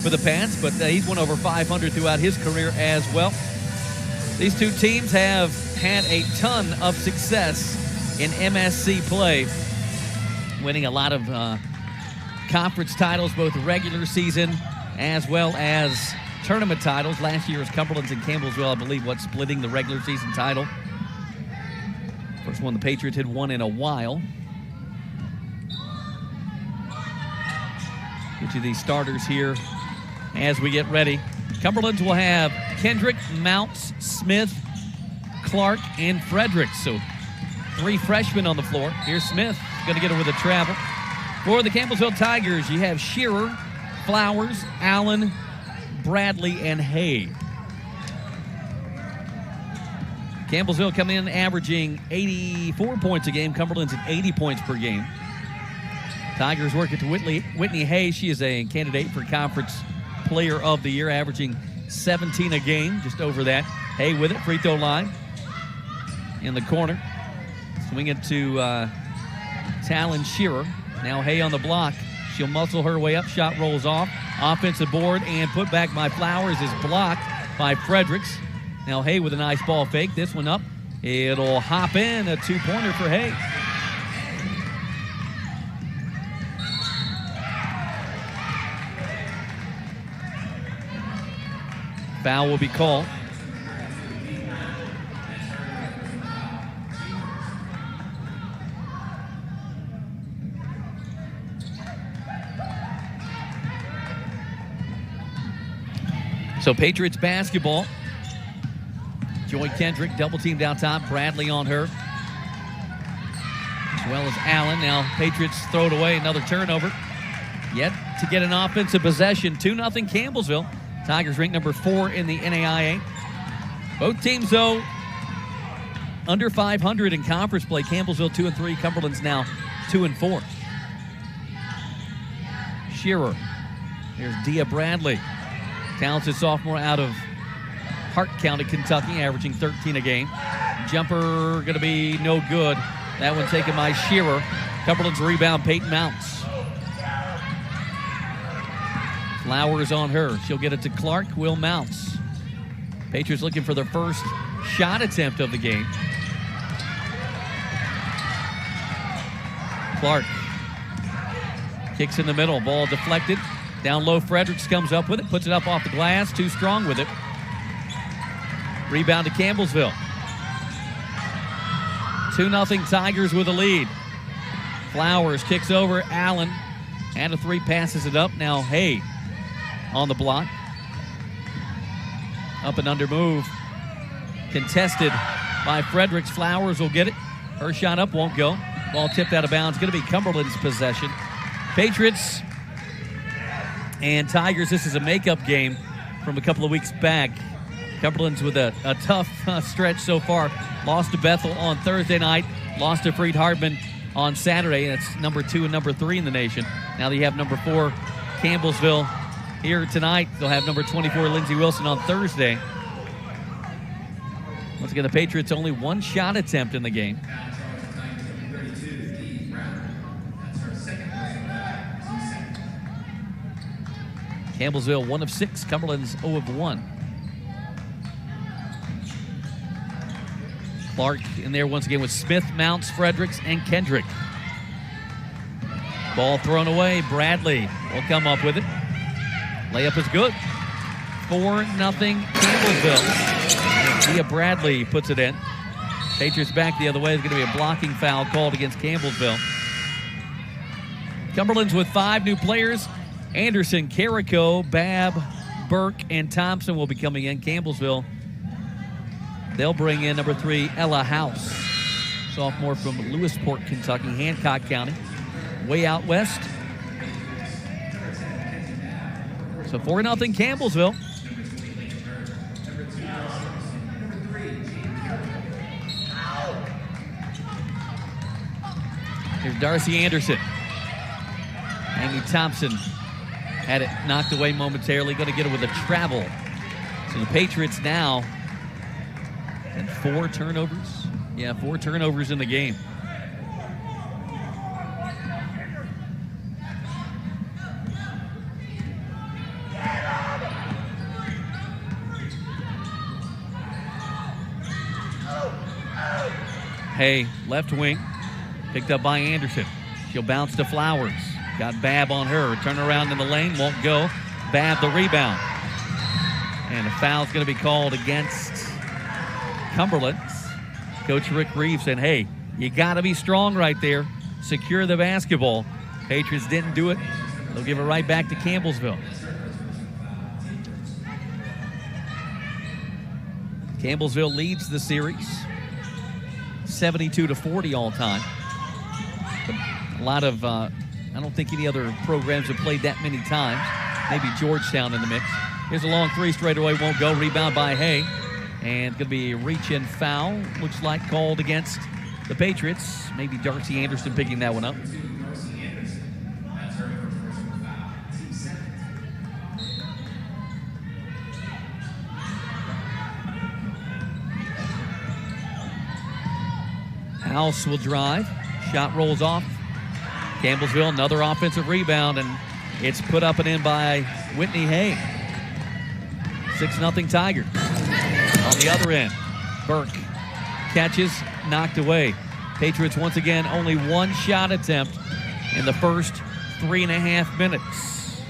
for the Pats, but he's won over 500 throughout his career as well. These two teams have had a ton of success in MSC play, winning a lot of conference titles, both regular season as well as tournament titles. Last year's Cumberland's and Campbellsville, I believe, splitting the regular season title. First one the Patriots had won in a while. Get you these starters here as we get ready. Cumberland's will have Kendrick, Mounts, Smith, Clark, and Fredericks. So 3 freshmen on the floor. Here's Smith, going to get it with a travel. For the Campbellsville Tigers, you have Shearer, Flowers, Allen, Bradley, and Hay. Campbellsville coming in averaging 84 points a game. Cumberland's at 80 points per game. Tigers work it to Whitney Hay. She is a candidate for Conference Player of the Year, averaging 17 a game, just over that. Hay with it, free throw line in the corner. Swing it to Talon Shearer. Now Hay on the block. She'll muscle her way up. Shot rolls off. Offensive board and put back by Flowers is blocked by Fredericks. Now Hay with a nice ball fake. This one up. It'll hop in. A 2-pointer for Hay. Foul will be called. So Patriots basketball. Joy Kendrick, double team down top. Bradley on her, as well as Allen. Now Patriots throw it away. Another turnover. Yet to get an offensive possession. 2-0 Campbellsville. Tigers ranked number 4 in the NAIA. Both teams, though, under 500 in conference play. Campbellsville 2-3. Cumberland's now 2-4. Shearer. Here's Dia Bradley. Talented sophomore out of Hart County, Kentucky, averaging 13 a game. Jumper going to be no good. That one taken by Shearer. Cumberland's rebound, Peyton Mounts. Flowers on her. She'll get it to Clark. Will Mounts. Patriots looking for their first shot attempt of the game. Clark kicks in the middle. Ball deflected. Down low, Fredericks comes up with it. Puts it up off the glass. Too strong with it. Rebound to Campbellsville. 2-0 Tigers with a lead. Flowers kicks over Allen. And a 3, passes it up. Now Hay on the block. Up and under move. Contested by Fredericks. Flowers will get it. Her shot up won't go. Ball tipped out of bounds. Going to be Cumberland's possession. Patriots and Tigers, this is a makeup game from a couple of weeks back. Cumberland's with a tough stretch so far. Lost to Bethel on Thursday night. Lost to Freed Hartman on Saturday. That's number 2 and number 3 in the nation. Now they have number 4, Campbellsville, here tonight. They'll have number 24, Lindsey Wilson, on Thursday. Once again, the Patriots only 1 shot attempt in the game. Campbellsville 1 of 6. Cumberland's 0 of 1. Clark in there once again with Smith, Mounts, Fredericks, and Kendrick. Ball thrown away. Bradley will come up with it. Layup is good. 4-0 Campbellsville. Dia Bradley puts it in. Patriots back the other way. There's going to be a blocking foul called against Campbellsville. Cumberland's with 5 new players. Anderson, Carrico, Babb, Burke, and Thompson will be coming in. Campbellsville, they'll bring in number 3, Ella House, sophomore from Lewisport, Kentucky, Hancock County, way out west. So 4-0 Campbellsville. Here's Darcy Anderson. Amy Thompson had it knocked away momentarily. Going to get it with a travel. So the Patriots now and 4 turnovers. Yeah, 4 turnovers in the game. Hay, left wing, picked up by Anderson. She'll bounce to Flowers. Got Babb on her. Turn around in the lane, won't go. Babb the rebound. And a foul's going to be called against Cumberland. Coach Rick Reeves said, hey, you got to be strong right there. Secure the basketball. Patriots didn't do it. They'll give it right back to Campbellsville. Campbellsville leads the series 72-40 all time. But a lot of, I don't think any other programs have played that many times. Maybe Georgetown in the mix. Here's a long three, straight away, won't go. Rebound by Hay. And going to be a reach-in foul. Looks like called against the Patriots. Maybe Darcy Anderson picking that one up. House will drive. Shot rolls off. Campbellsville, another offensive rebound, and it's put up and in by Whitney Hay. 6-0 Tigers. On the other end, Burke catches, knocked away. Patriots once again only one shot attempt in the first 3.5 minutes.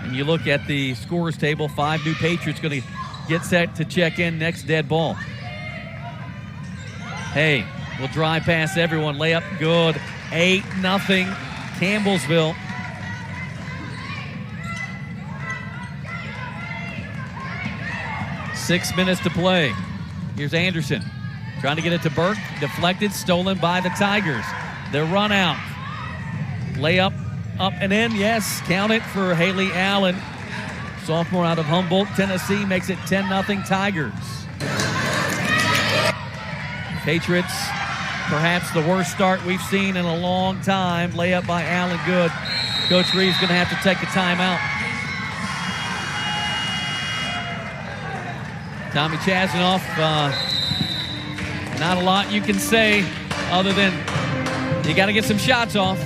And you look at the scorers table, 5 new Patriots going to get set to check in next dead ball. Hay will drive past everyone, layup good. 8-0 Campbellsville. Six minutes to play. Here's Anderson trying to get it to Burke. Deflected, stolen by the Tigers. Their run out. Layup, up and in. Yes, count it for Haley Allen. Sophomore out of Humboldt, Tennessee, makes it 10-0 Tigers. Patriots, perhaps the worst start we've seen in a long time. Layup by Allen, good. Coach Reeves going to have to take a timeout. Tommy Chasanoff, not a lot you can say other than you got to get some shots off.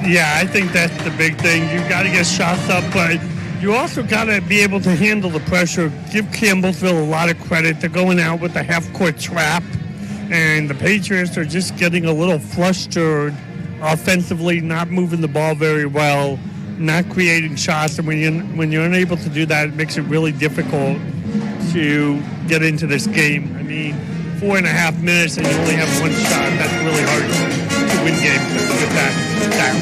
Yeah, I think that's the big thing. You got to get shots up, but you also got to be able to handle the pressure. Give Campbellsville a lot of credit. They're going out with a half-court trap, and the Patriots are just getting a little flustered offensively, not moving the ball very well, not creating shots. And when you're unable to do that, it makes it really difficult to get into this game. I mean, 4.5 minutes and you only have one shot. That's really hard to win games with that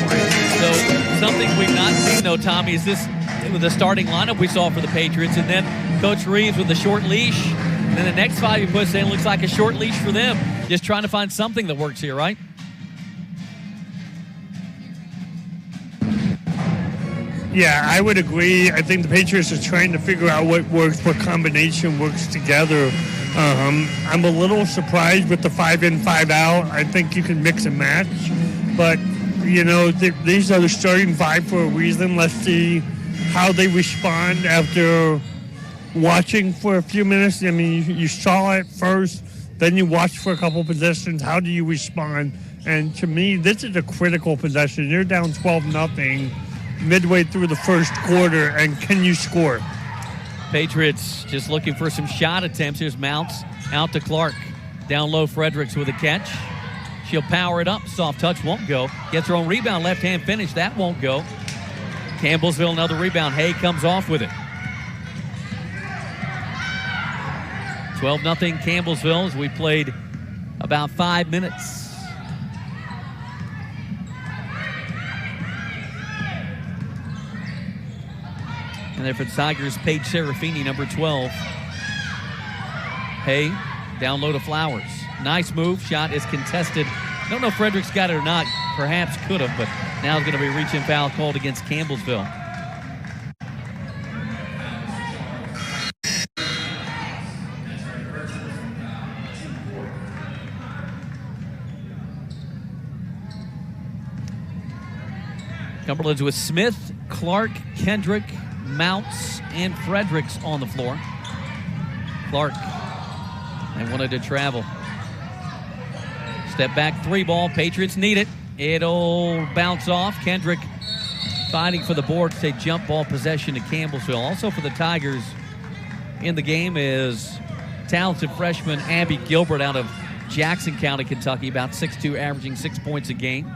way. So something we've not seen, though, Tommy, is this with the starting lineup we saw for the Patriots, and then Coach Reeves with the short leash. And then the next 5 he puts in looks like a short leash for them. Just trying to find something that works here, right? Yeah, I would agree. I think the Patriots are trying to figure out what works, what combination works together. I'm a little surprised with the 5-in, 5-out. I think you can mix and match. But, you know, these are the starting 5 for a reason. Let's see how they respond after watching for a few minutes. I mean, you saw it first, then you watched for a couple possessions. How do you respond? And to me, this is a critical possession. You're down 12-0. Midway through the first quarter, and can you score? Patriots just looking for some shot attempts. Here's Mounts out to Clark. Down low, Fredericks with a catch. She'll power it up. Soft touch won't go. Gets her own rebound, left-hand finish. That won't go. Campbellsville, another rebound. Hay comes off with it. 12-0 Campbellsville as we played about 5 minutes. And there for the Tigers, Paige Serafini, number 12. Hay, down low to Flowers. Nice move. Shot is contested. Don't know if Fredericks got it or not. Perhaps could have, but now it's going to be a reach-in foul called against Campbellsville. Cumberland's with Smith, Clark, Kendrick, Mounts, and Fredericks on the floor. Clark, they wanted to travel. Step back 3 ball. Patriots need it. It'll bounce off. Kendrick fighting for the board. It's a jump ball possession to Campbellsville. Also for the Tigers in the game is talented freshman Abby Gilbert out of Jackson County, Kentucky, about 6'2", averaging 6 points a game.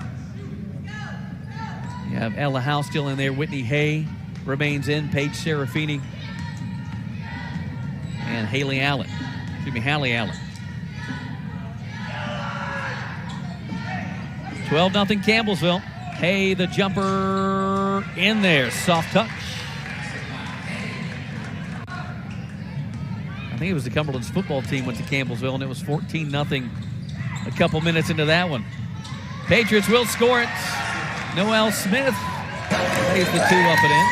You have Ella House still in there. Whitney Hay remains in. Paige Serafini. And Hallie Allen. 12-0 Campbellsville. Hay, the jumper in there. Soft touch. I think it was the Cumberland's football team went to Campbellsville, and it was 14-0 a couple minutes into that one. Patriots will score it. Noelle Smith lays the 2 up and in.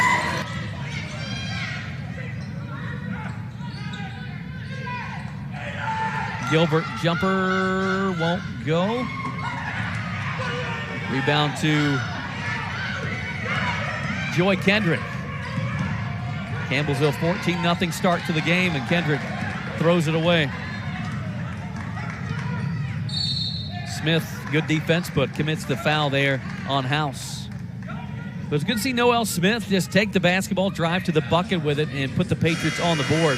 Gilbert jumper won't go. Rebound to Joy Kendrick. Campbellsville 14-0 start to the game, and Kendrick throws it away. Smith, good defense, but commits the foul there on House. But it's good to see Noelle Smith just take the basketball, drive to the bucket with it, and put the Patriots on the board.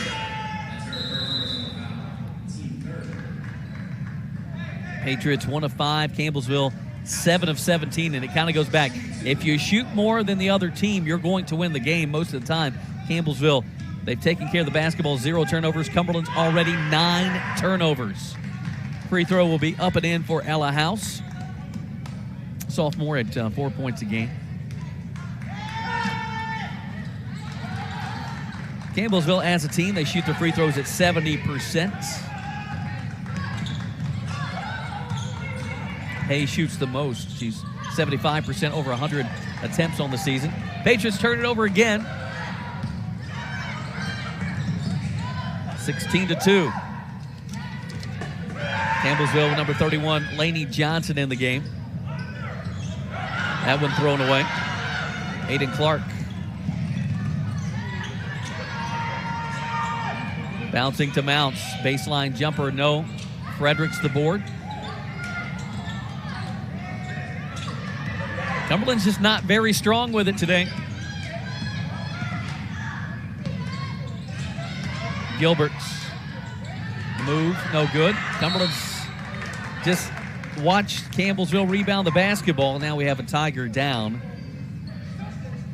Patriots 1 of 5, Campbellsville 7 of 17, and it kind of goes back. If you shoot more than the other team, you're going to win the game most of the time. Campbellsville, they've taken care of the basketball, 0 turnovers. Cumberland's already 9 turnovers. Free throw will be up and in for Ella House. Sophomore at 4 points a game. Campbellsville, as a team, they shoot their free throws at 70%. Hay shoots the most. She's 75%, over 100 attempts on the season. Patriots turn it over again. 16-2. Campbellsville, number 31, Lainey Johnson in the game. That one thrown away. Aiden Clark. Bouncing to Mounts. Baseline jumper, no. Fredericks the board. Cumberland's just not very strong with it today. Gilbert's move, no good. Cumberland's just watched Campbellsville rebound the basketball. Now we have a Tiger down.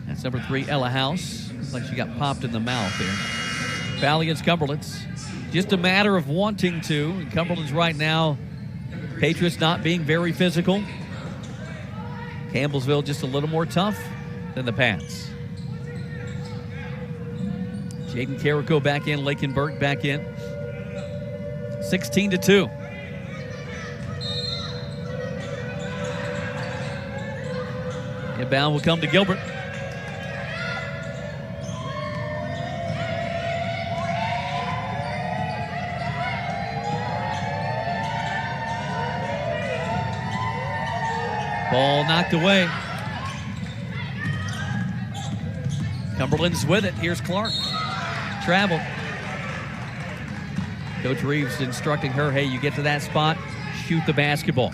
That's number 3, Ella House. Looks like she got popped in the mouth there. Foul against Cumberland's. Just a matter of wanting to. And Cumberland's right now, Patriots not being very physical. Campbellsville just a little more tough than the Pats. Jaden Carrico back in, Lakin Burke back in. 16-2. Inbound will come to Gilbert. Ball knocked away. Cumberland's with it. Here's Clark. Travel. Coach Reeves instructing her, hey, you get to that spot, shoot the basketball.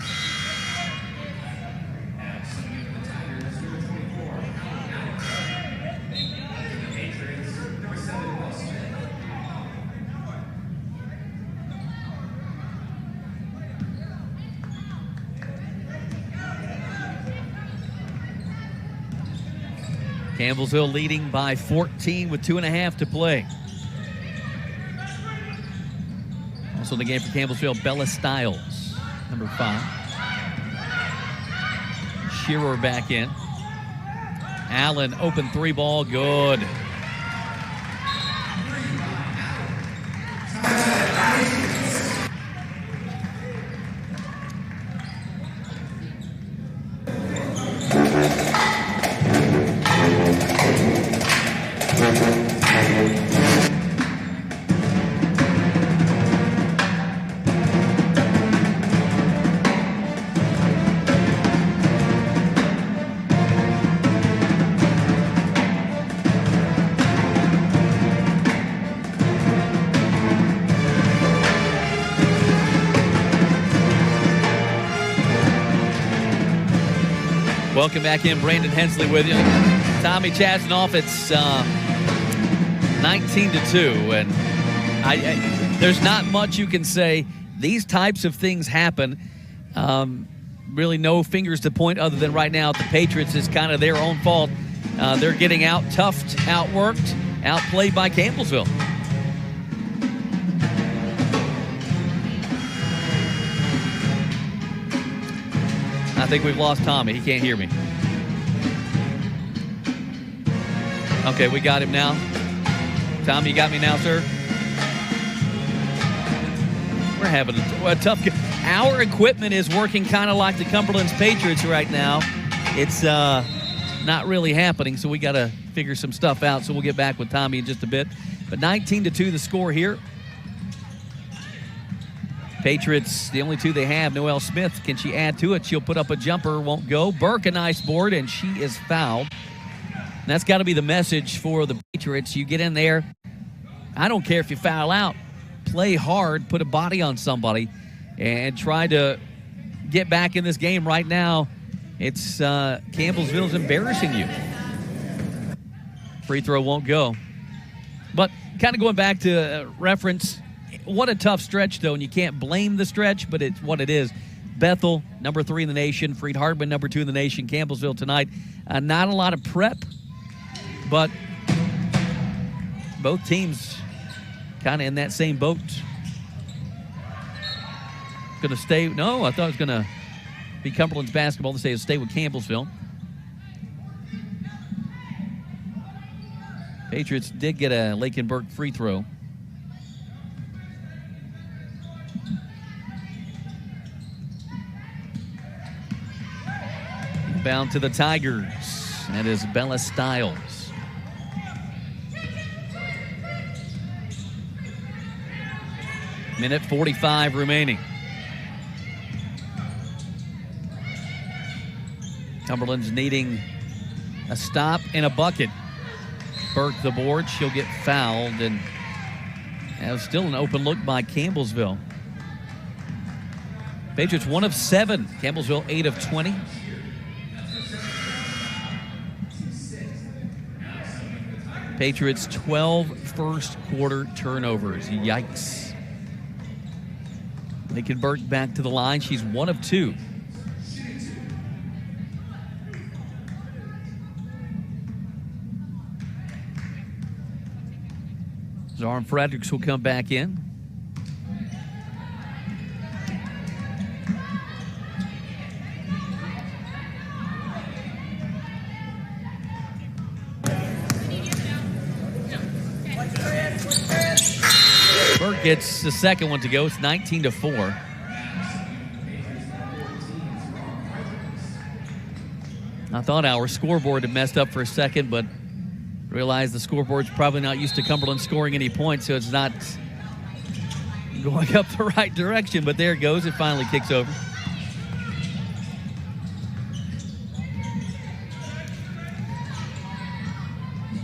Campbellsville leading by 14 with 2.5 to play. Also in the game for Campbellsville, Bella Stiles, number 5. Shearer back in. Allen, open 3 ball, good. Welcome back in. Brandon Hensley with you. Tommy Chasnoff. It's 19-2, and There's not much you can say. These types of things happen. Really no fingers to point other than right now the Patriots is kind of their own fault. They're getting out-toughed, outworked, outplayed by Campbellsville. I think we've lost Tommy. He can't hear me. Okay, we got him now. Tommy, you got me now, sir? We're having a tough game. Our equipment is working kind of like the Cumberland's Patriots right now. It's not really happening, so we got to figure some stuff out. So we'll get back with Tommy in just a bit. But 19-2 the score here. Patriots, the only two they have, Noelle Smith. Can she add to it? She'll put up a jumper, won't go. Burke, a nice board, and she is fouled. And that's got to be the message for the Patriots. You get in there. I don't care if you foul out. Play hard, put a body on somebody, and try to get back in this game right now. It's Campbellsville's embarrassing you. Free throw won't go. But kind of going back to reference, what a tough stretch, though, and you can't blame the stretch, but it's what it is. Bethel, number 3 in the nation. Freed-Hardeman, number 2 in the nation. Campbellsville tonight. Not a lot of prep, but both teams kind of in that same boat. Going to stay. No, I thought it was going to be Cumberland's basketball to stay with Campbellsville. Patriots did get a Lakin Burke free throw. Bound to the Tigers. That is Bella Stiles. Minute 45 remaining. Cumberland's needing a stop and a bucket. Burke the board. She'll get fouled, and that was still an open look by Campbellsville. Patriots 1 of 7. Campbellsville 8 of 20. Patriots 12 first quarter turnovers. Yikes. Lakin Burke back to the line. She's 1 of 2. Zarin Fredericks will come back in. Burke gets the second one to go. It's 19-4. I thought our scoreboard had messed up for a second, but realized the scoreboard's probably not used to Cumberland scoring any points, so it's not going up the right direction. But there it goes. It finally kicks over.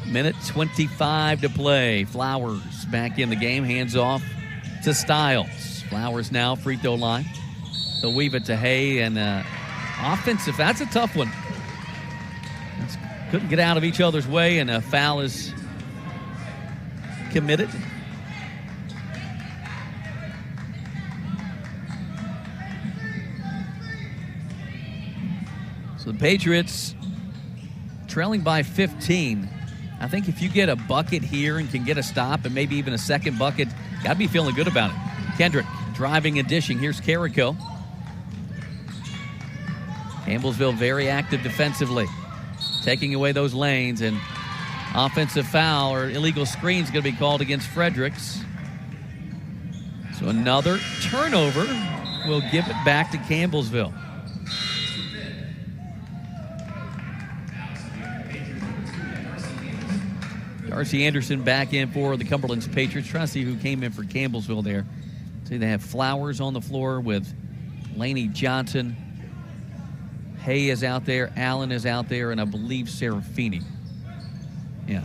Minute 25 to play. Flowers back in the game. Hands off to Stiles. Flowers now free throw line. They'll weave it to Hay, and offensive. That's a tough one. Couldn't get out of each other's way, and a foul is committed. So the Patriots trailing by 15. I think if you get a bucket here and can get a stop and maybe even a second bucket, got to be feeling good about it. Kendrick driving and dishing. Here's Carrico. Campbellsville very active defensively, taking away those lanes, and offensive foul or illegal screen is going to be called against Fredericks. So another turnover will give it back to Campbellsville. Darcy Anderson back in for the Cumberland's Patriots. Trying to see who came in for Campbellsville there. See, they have Flowers on the floor with Lainey Johnson. Hay is out there, Allen is out there, and I believe Serafini. Yeah.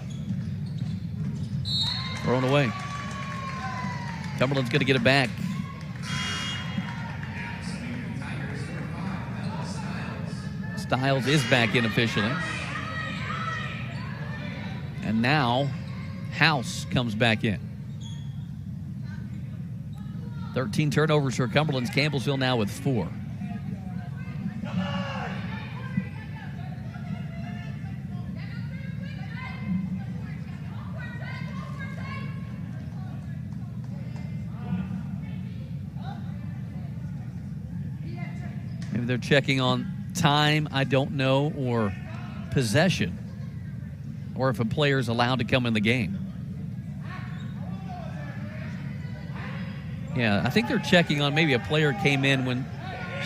Thrown away. Cumberland's going to get it back. Stiles is back in officially. And now House comes back in. 13 turnovers for Cumberland's. Campbellsville now with 4. Maybe they're checking on time, I don't know, or possession, or if a player's allowed to come in the game. Yeah, I think they're checking on maybe a player came in when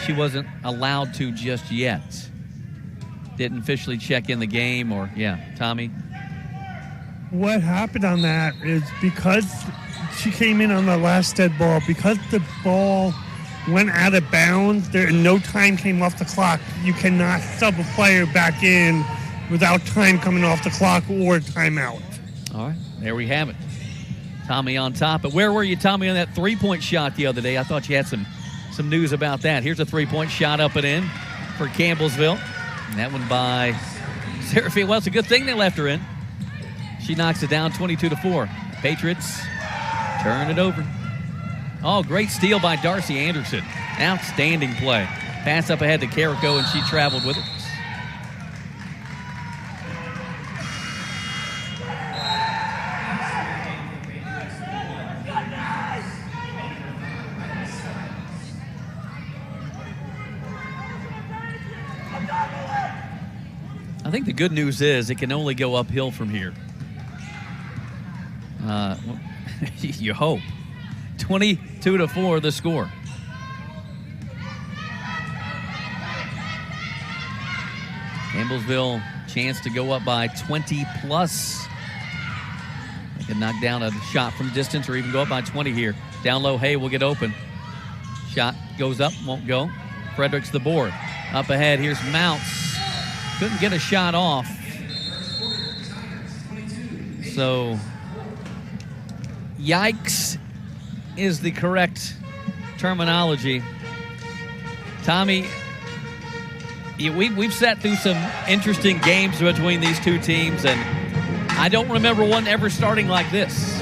she wasn't allowed to just yet. Didn't officially check in the game, or, yeah, Tommy? What happened on that is because she came in on the last dead ball, because the ball went out of bounds, no time came off the clock. You cannot sub a player back in without time coming off the clock or timeout. All right, there we have it. Tommy on top. But where were you, Tommy, on that three-point shot the other day? I thought you had some news about that. Here's a three-point shot up and in for Campbellsville. And that one by Sarah Field. Well, it's a good thing they left her in. She knocks it down 22-4. Patriots turn it over. Oh, great steal by Darcy Anderson. Outstanding play. Pass up ahead to Carrico, and she traveled with it. I think the good news is it can only go uphill from here. You hope. 22-4 the score. Campbellsville chance to go up by 20 plus. They can knock down a shot from distance or even go up by 20 here. Down low, Hay will get open. Shot goes up, won't go. Fredericks the board. Up ahead, here's Mounts. Couldn't get a shot off. So, yikes is the correct terminology. Tommy, we've sat through some interesting games between these two teams, and I don't remember one ever starting like this.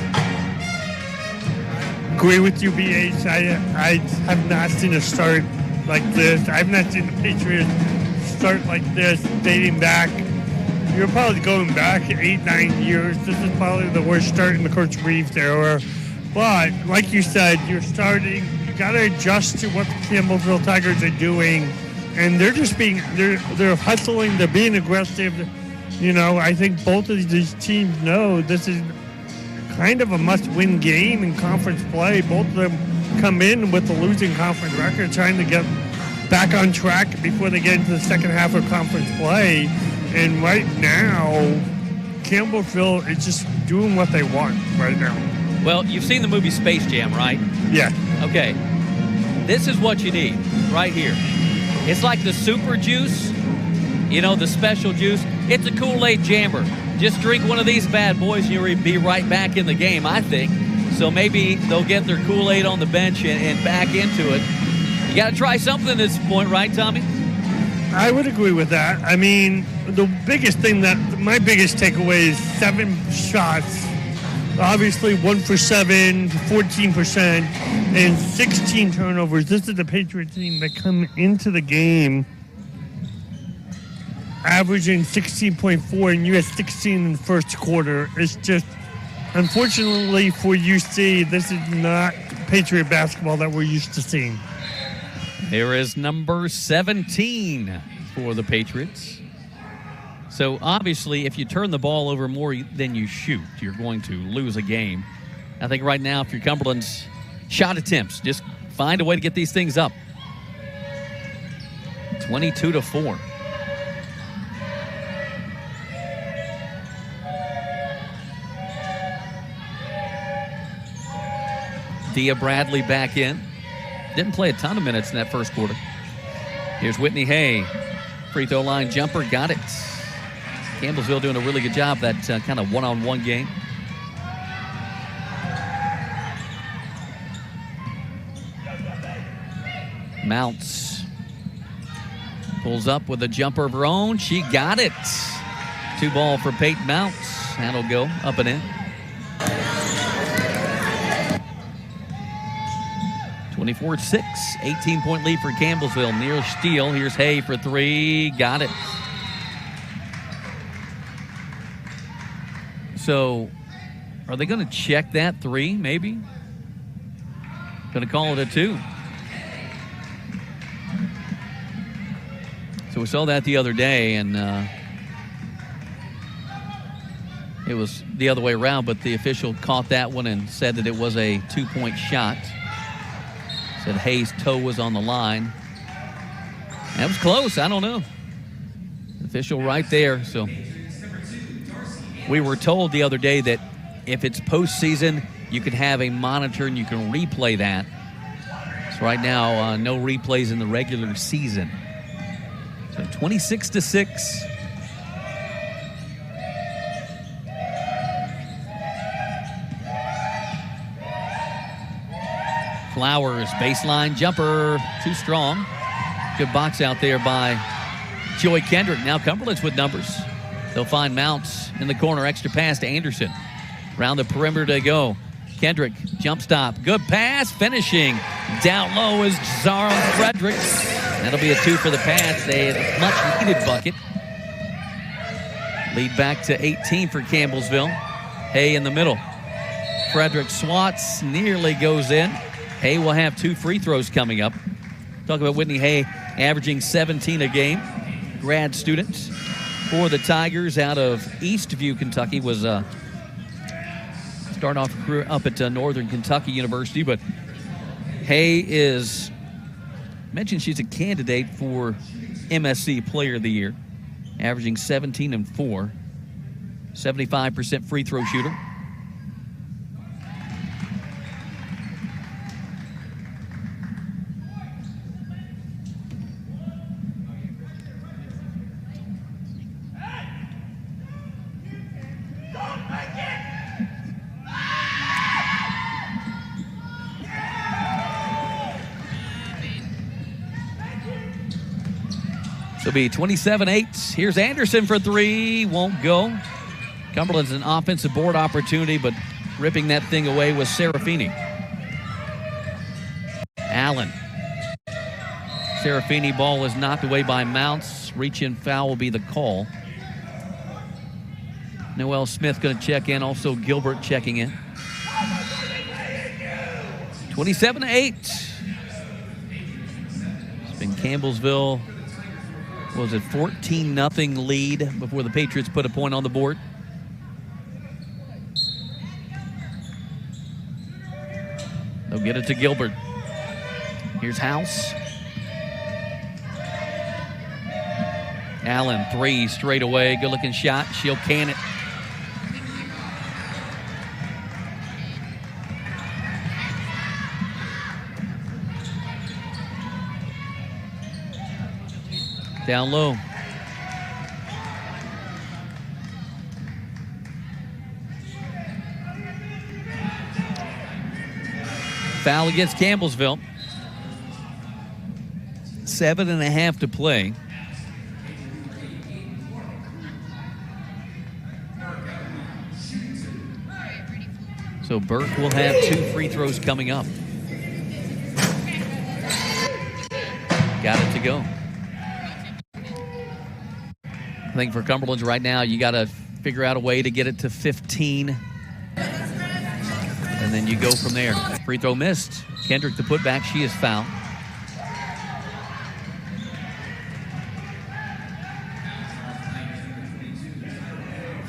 Agree with you, BH. I have not seen a start like this. I've not seen the Patriots start like this dating back. You're probably going back 8-9 years. This is probably the worst start in the Coach Reeves era. But like you said, you're starting. You got to adjust to what the Campbellsville Tigers are doing, and they're just they're hustling. They're being aggressive. You know, I think both of these teams know this is kind of a must-win game in conference play. Both of them come in with a losing conference record, trying to get back on track before they get into the second half of conference play. And right now, Campbellsville is just doing what they want right now. Well, you've seen the movie Space Jam, right? Yeah. Okay. This is what you need right here. It's like the super juice, you know, the special juice. It's a Kool-Aid jammer. Just drink one of these bad boys and you'll be right back in the game, I think. So maybe they'll get their Kool-Aid on the bench and back into it. You got to try something at this point, right, Tommy? I would agree with that. I mean, the biggest thing my biggest takeaway is 7 shots. Obviously, 1 for 7, 14%, and 16 turnovers. This is the Patriot team that come into the game averaging 16.4, and you had 16 in the first quarter. It's just, unfortunately for UC, this is not Patriot basketball that we're used to seeing. There is number 17 for the Patriots. So, obviously, if you turn the ball over more than you shoot, you're going to lose a game. I think right now, if you're Cumberland's shot attempts, just find a way to get these things up. 22-4. Dia Bradley back in. Didn't play a ton of minutes in that first quarter. Here's Whitney Hay. Free throw line jumper. Got it. Campbellsville doing a really good job that kind of one-on-one game. Mounts pulls up with a jumper of her own. She got it. 2 ball for Peyton Mounts. That'll go up and in. 24-6, 18-point lead for Campbellsville. Near steal. Here's Hay for three. Got it. So, are they going to check that three, maybe? Going to call it a two. So we saw that the other day, and it was the other way around, but the official caught that one and said that it was a two-point shot. Said Hay's toe was on the line. That was close. I don't know. Official right there. So we were told the other day that if it's postseason, you can have a monitor and you can replay that. So right now, no replays in the regular season. So 26-6. Flowers, baseline jumper, too strong. Good box out there by Joy Kendrick. Now Cumberland's with numbers. They'll find Mounts in the corner. Extra pass to Anderson. Around the perimeter they go. Kendrick, jump stop. Good pass, finishing. Down low is Zara Fredericks. That'll be a two for the Pats. They had a much-needed bucket. Lead back to 18 for Campbellsville. Hay in the middle. Frederick swats, nearly goes in. Hay will have two free throws coming up. Talk about Whitney Hay averaging 17 a game. Grad student for the Tigers out of Eastview, Kentucky. Was starting off a career up at Northern Kentucky University. But Hay is, mentioned she's a candidate for MSC Player of the Year. Averaging 17 and 4. 75% free throw shooter. It'll be 27-8. Here's Anderson for three. Won't go. Cumberland's an offensive board opportunity, but ripping that thing away was Serafini. Allen. Serafini ball is knocked away by Mounts. Reach-in foul will be the call. Noel Smith going to check in. Also Gilbert checking in. 27-8. It's been Campbellsville. Was it 14-0 lead before the Patriots put a point on the board? They'll get it to Gilbert. Here's House. Allen, three straight away. Good-looking shot. She'll can it. Down low. Foul against Campbellsville. 7.5 to play. So Burke will have two free throws coming up. Got it to go. I think for Cumberland's right now, you got to figure out a way to get it to 15. And then you go from there. Free throw missed. Kendrick the putback. She is fouled.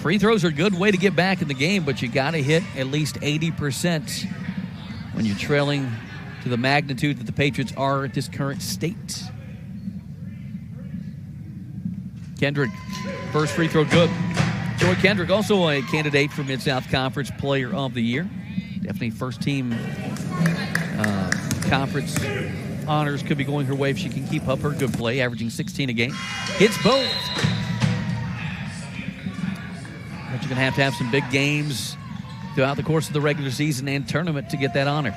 Free throws are a good way to get back in the game, but you got to hit at least 80% when you're trailing to the magnitude that the Patriots are at this current state. Kendrick, first free throw good. Joy Kendrick, also a candidate for Mid-South Conference Player of the Year. Definitely first team conference honors could be going her way if she can keep up her good play, averaging 16 a game. Hits both. But you're going to have some big games throughout the course of the regular season and tournament to get that honor.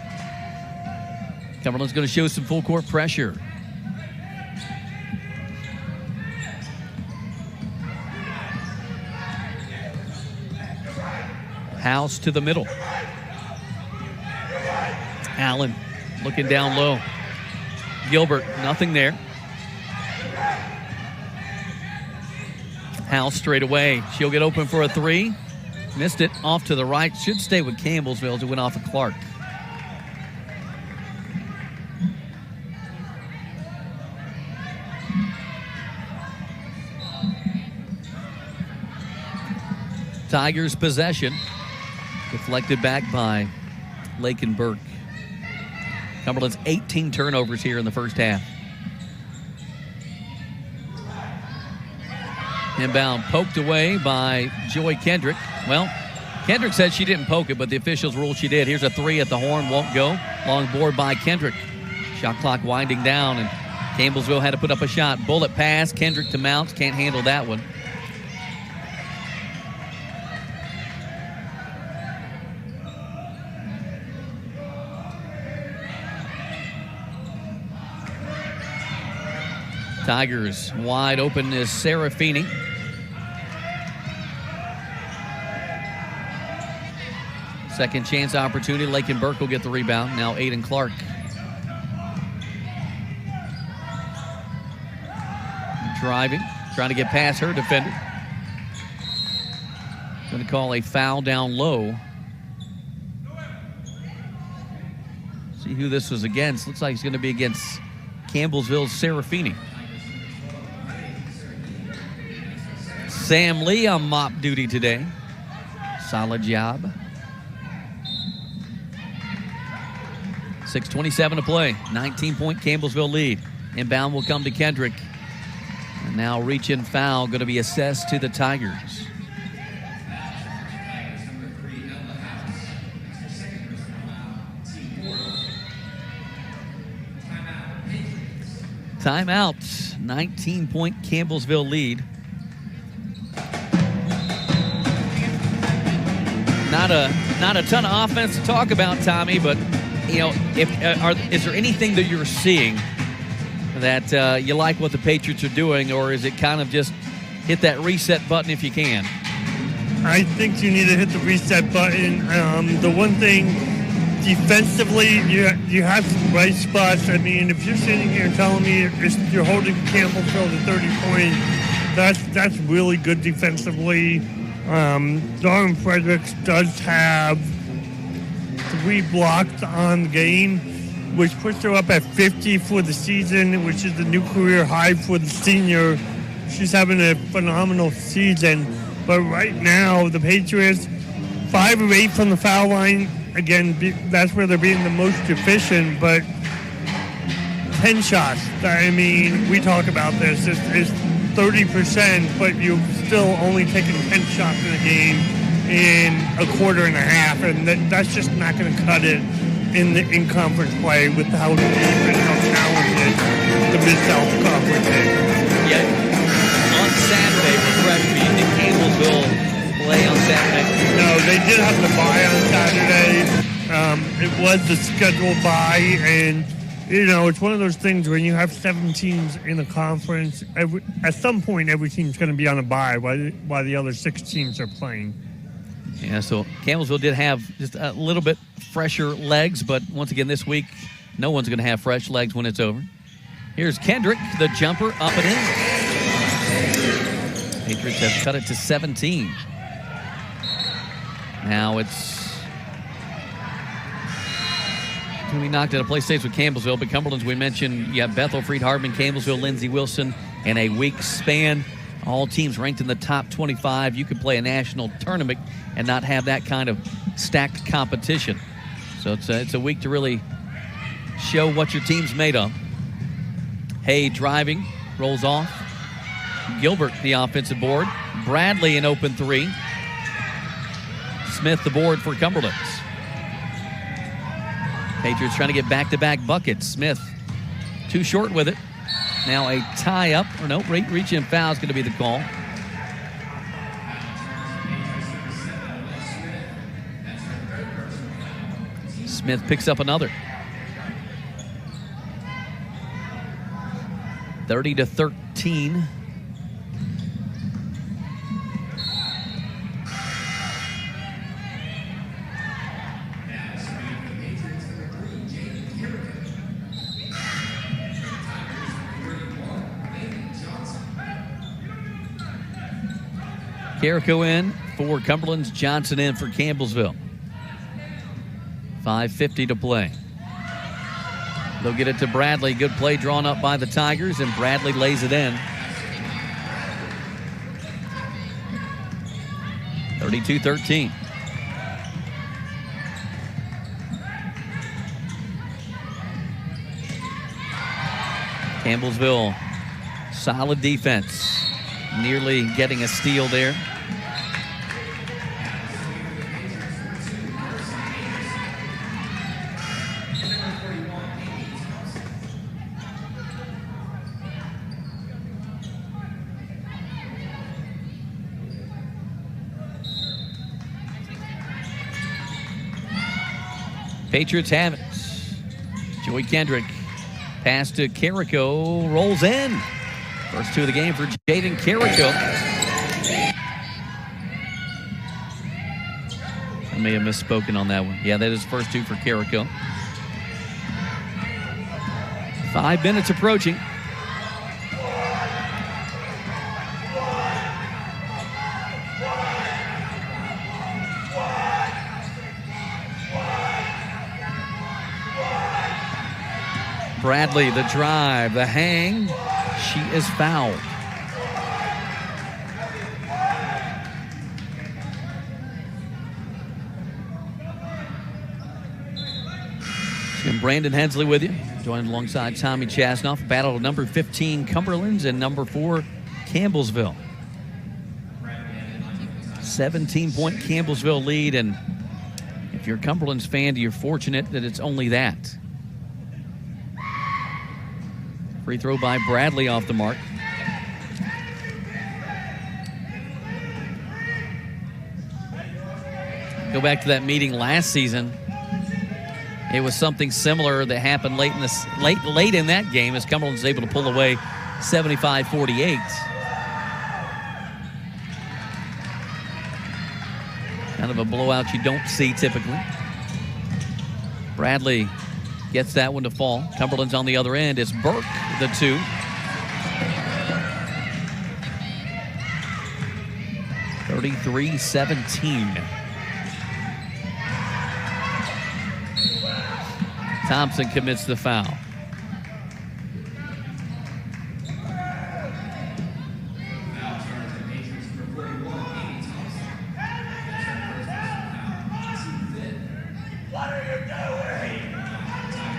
Cumberland's going to show some full court pressure. House to the middle. Allen Looking down low. Gilbert, nothing there. House straight away. She'll get open for a three. Missed it off to the right. Should stay with Campbellsville as it went off of Clark. Tigers possession. Deflected back by Lakin Burke. Cumberland's 18 turnovers here in the first half. Inbound poked away by Joy Kendrick. Well, Kendrick said she didn't poke it, but the officials ruled she did. Here's a three at the horn, won't go. Long board by Kendrick. Shot clock winding down, and Campbellsville had to put up a shot. Bullet pass, Kendrick to Mounts, can't handle that one. Tigers wide open is Serafini. Second chance opportunity. Lakin Burke will get the rebound. Now Aiden Clark. Driving, trying to get past her defender. Going to call a foul down low. See who this was against. Looks like it's going to be against Campbellsville's Serafini. Sam Lee on mop duty today. Solid job. 6:27 to play. 19-point Campbellsville lead. Inbound will come to Kendrick. And now reach-in foul going to be assessed to the Tigers. Timeout. 19-point Campbellsville lead. Not a ton of offense to talk about, Tommy, but you know, is there anything that you're seeing that you like what the Patriots are doing, or is it kind of just hit that reset button if you can? I think you need to hit the reset button. The one thing defensively, you have some bright spots. I mean, if you're sitting here telling me you're holding Campbellsville to 30 points, that's really good defensively. Darren Fredericks does have 3 blocks on the game, which puts her up at 50 for the season, which is the new career high for the senior. She's having a phenomenal season. But right now, the Patriots, 5 of 8 from the foul line. Again, that's where they're being the most efficient, but 10 shots. I mean, we talk about this. It's 30%, but you've still only taken 10 shots in a game in a quarter and a half, and that's just not going to cut it in conference play with how deep and how talented the Mid-South Conference is. Yeah. On Saturday, refresh me. You think Campbellsville play on Saturday? No, they did have the bye on Saturday. It was the scheduled bye, and you know, it's one of those things when you have 7 teams in a conference, at some point every team's going to be on a bye while the other 6 teams are playing. Yeah, so Campbellsville did have just a little bit fresher legs, but once again this week, no one's going to have fresh legs when it's over. Here's Kendrick, the jumper, up and in. Patriots have cut it to 17. Now it's going to be knocked out of play. Stays with Campbellsville, but Cumberland's, we mentioned, you have Bethel, Freed Hardman, Campbellsville, Lindsey Wilson, in a week span. All teams ranked in the top 25. You could play a national tournament and not have that kind of stacked competition. So it's a week to really show what your team's made of. Hay driving, rolls off. Gilbert, the offensive board. Bradley, an open 3. Smith, the board for Cumberland. Patriots trying to get back-to-back buckets. Smith, too short with it. Now a tie-up, or no, reach-in foul is going to be the call. Smith picks up another. 30-13. Carrico in for Cumberland's Johnson in for Campbellsville. 5:50 to play. They'll get it to Bradley. Good play drawn up by the Tigers, and Bradley lays it in. 32-13. Campbellsville, solid defense. Nearly getting a steal there. Patriots have it. Joey Kendrick. Pass to Carrico. Rolls in. First two of the game for Jaden Carrico. I may have misspoken on that one. Yeah, that is first two for Carrico. 5 minutes approaching. Bradley, the drive, the hang. She is fouled. And Brandon Hensley with you, joined alongside Tommy Chasnoff. Battle of number 15 Cumberland's and number 4 Campbellsville. 17-point Campbellsville lead, and if you're a Cumberland's fan, you're fortunate that it's only that. Free throw by Bradley off the mark. Go back to that meeting last season. It was something similar that happened late in that game as Cumberland was able to pull away 75-48. Kind of a blowout you don't see typically. Bradley gets that one to fall. Cumberland's on the other end. It's Burke, the 2. (33-17). Thompson commits the foul.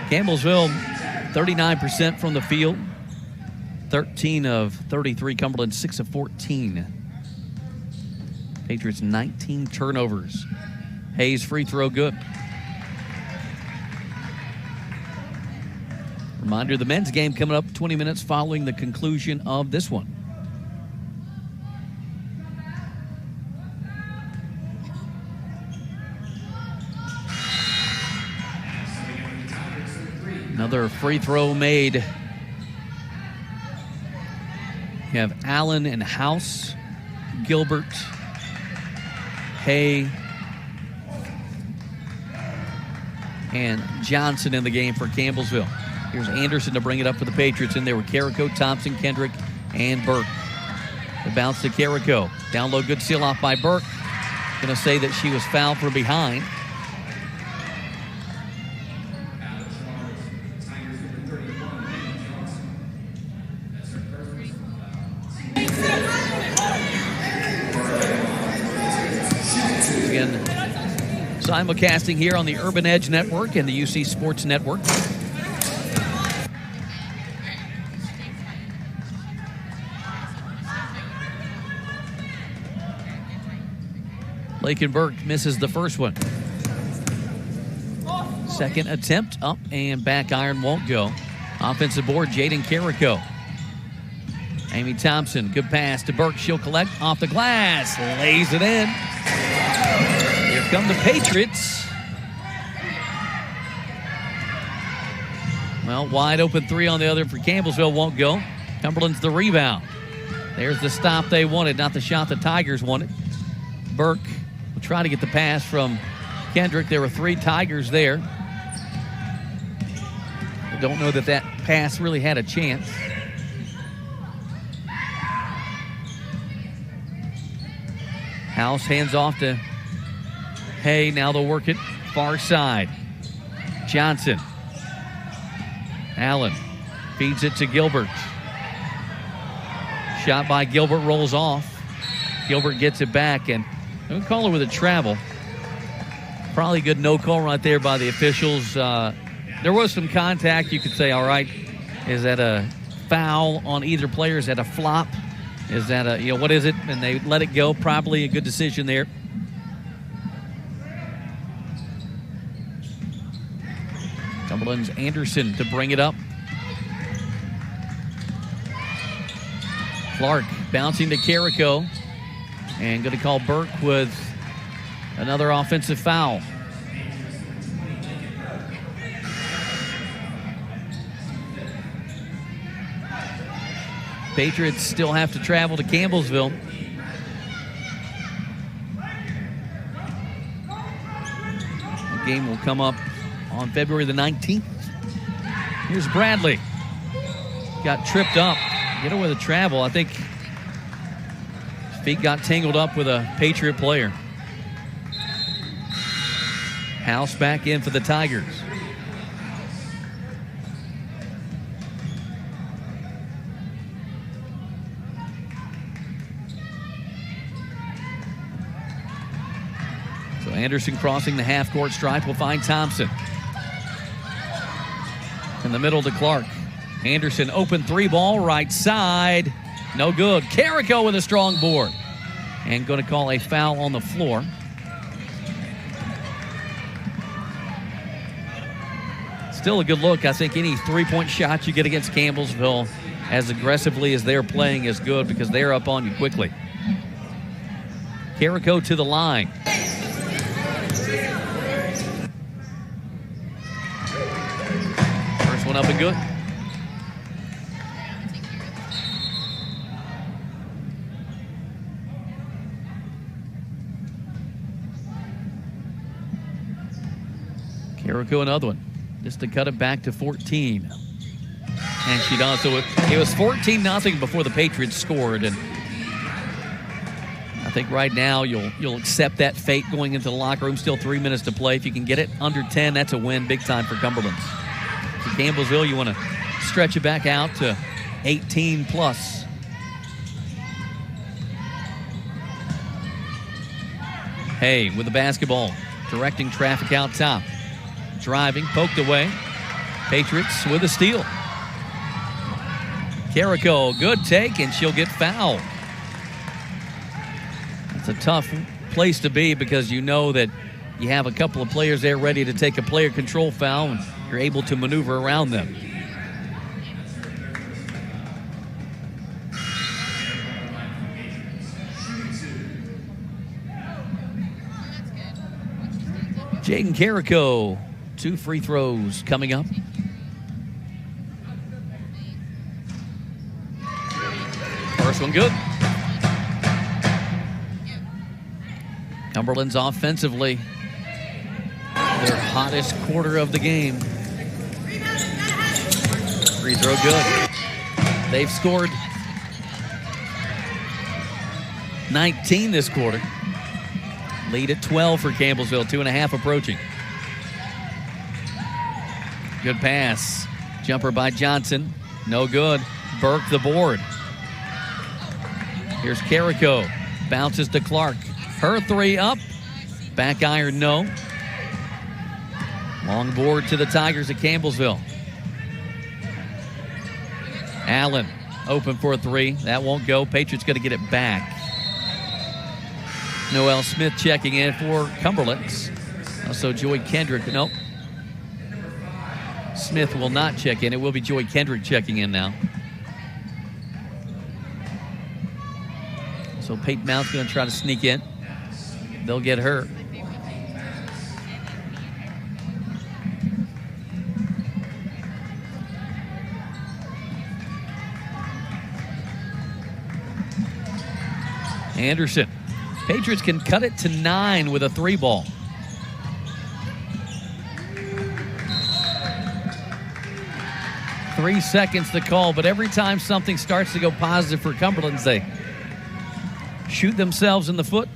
Campbellsville, 39% from the field. 13 of 33. Cumberland, 6 of 14. Patriots, 19 turnovers. Hayes, free throw, good. Reminder, the men's game coming up 20 minutes following the conclusion of this one. Another free throw made. You have Allen and House, Gilbert, Hay, and Johnson in the game for Campbellsville. Here's Anderson to bring it up for the Patriots. In there with Carrico, Thompson, Kendrick, and Burke. The bounce to Carrico. Down low, good seal off by Burke. Going to say that she was fouled from behind. Again, simulcasting here on the Urban Edge Network and the UC Sports Network. Lakin Burke misses the first one. Second attempt, up and back iron won't go. Offensive board, Jaden Carrico. Amy Thompson, good pass to Burke. She'll collect off the glass, lays it in. Here come the Patriots. Well, wide open 3 on the other for Campbellsville won't go. Cumberland's the rebound. There's the stop they wanted, not the shot the Tigers wanted. Burke will try to get the pass from Kendrick. There were 3 Tigers there. I don't know that that pass really had a chance. House hands off to Hay. Now they'll work it far side. Johnson. Allen feeds it to Gilbert. Shot by Gilbert rolls off. Gilbert gets it back, and they'll call it with a travel. Probably a good no call right there by the officials. There was some contact. You could say, all right, is that a foul on either player? Is that a flop? Is that a, what is it? And they let it go. Probably a good decision there. Cumberland's Anderson to bring it up. Clark bouncing to Carrico. And going to call Burke with another offensive foul. Patriots still have to travel to Campbellsville. The game will come up on February the 19th. Here's Bradley. Got tripped up. Get away with the travel. I think his feet got tangled up with a Patriot player. House back in for the Tigers. So Anderson crossing the half-court stripe will find Thompson. In the middle to Clark. Anderson open three ball right side. No good. Carrico with a strong board. And going to call a foul on the floor. Still a good look. I think any three-point shot you get against Campbellsville as aggressively as they're playing is good because they're up on you quickly. Carrico to the line. First one up and good. Carrico another one. Just to cut it back to 14. And she does. So it was 14-0 before the Patriots scored. And I think right now you'll accept that fate going into the locker room. Still 3 minutes to play. If you can get it under 10, that's a win big time for Cumberland. For Campbellsville, you want to stretch it back out to 18 plus. Hay with the basketball, directing traffic out top. Driving, poked away. Patriots with a steal. Carrico, good take, and she'll get fouled. It's a tough place to be because you know that you have a couple of players there ready to take a player control foul, and you're able to maneuver around them. Jaden Carrico. 2 free throws coming up. First one good. Cumberland's offensively their hottest quarter of the game. Free throw good. They've scored 19 this quarter. Lead at 12 for Campbellsville, 2.5 approaching. Good pass. Jumper by Johnson. No good. Burke the board. Here's Carrico. Bounces to Clark. Her three up. Back iron, no. Long board to the Tigers at Campbellsville. Allen open for a three. That won't go. Patriots going to get it back. Noel Smith checking in for Cumberland. Also Joy Kendrick. Nope. Smith will not check in. It will be Joy Kendrick checking in now. So Peyton Mount's going to try to sneak in. They'll get her. Anderson. Patriots can cut it to 9 with a 3-ball. Three seconds to call, but every time something starts to go positive for Cumberland, they shoot themselves in the foot.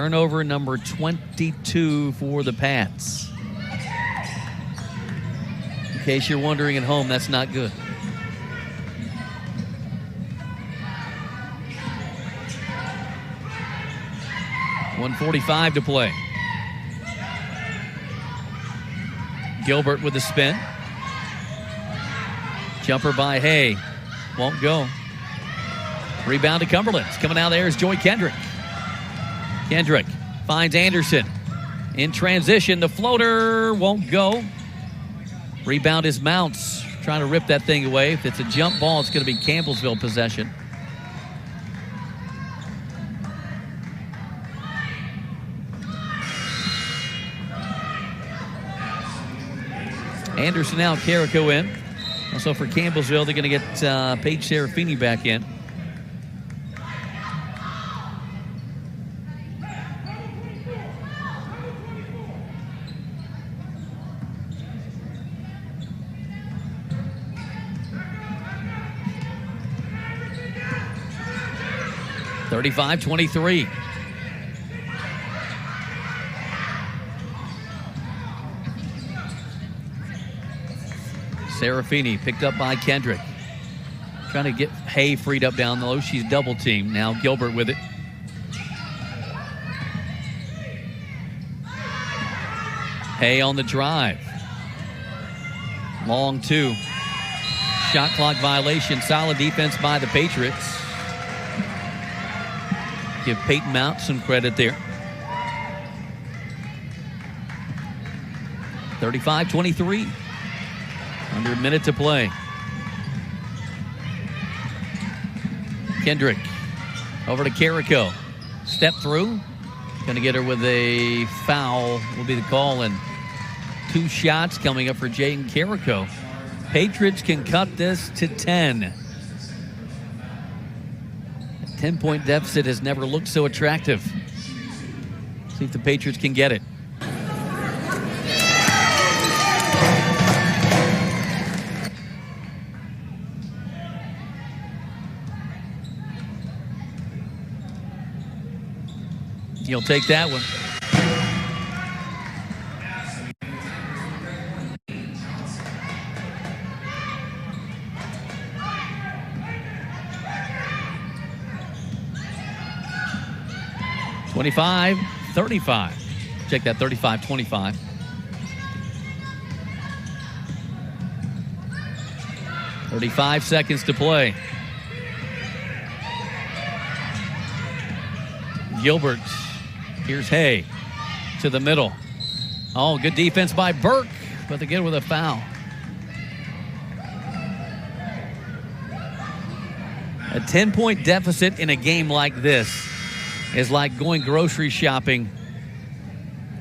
Turnover number 22 for the Pats. In case you're wondering at home, that's not good. .145 to play. Gilbert with the spin. Jumper by Hay. Won't go. Rebound to Cumberland. Coming out there is Joy Kendrick. Kendrick finds Anderson. In transition, the floater won't go. Rebound is Mounts. Trying to rip that thing away. If it's a jump ball, it's going to be Campbellsville possession. Anderson out, Carrico in. Also for Campbellsville, they're going to get Paige Serafini back in. (35-23). Serafini picked up by Kendrick. Trying to get Hay freed up down low. She's double teamed. Now Gilbert with it. Hay on the drive. Long two. Shot clock violation. Solid defense by the Patriots. Give Peyton Mount some credit there. 35-23. Under a minute to play. Kendrick over to Carrico. Step through. Going to get her with a foul will be the call. And 2 shots coming up for Jayden Carrico. Patriots can cut this to 10. A 10-point deficit has never looked so attractive. See if the Patriots can get it. You'll take that one. (25-35). Check that, 35-25. (35 seconds to play. Gilbert. Here's Hay to the middle. Oh, good defense by Burke, but they get with a foul. A 10-point deficit in a game like this is like going grocery shopping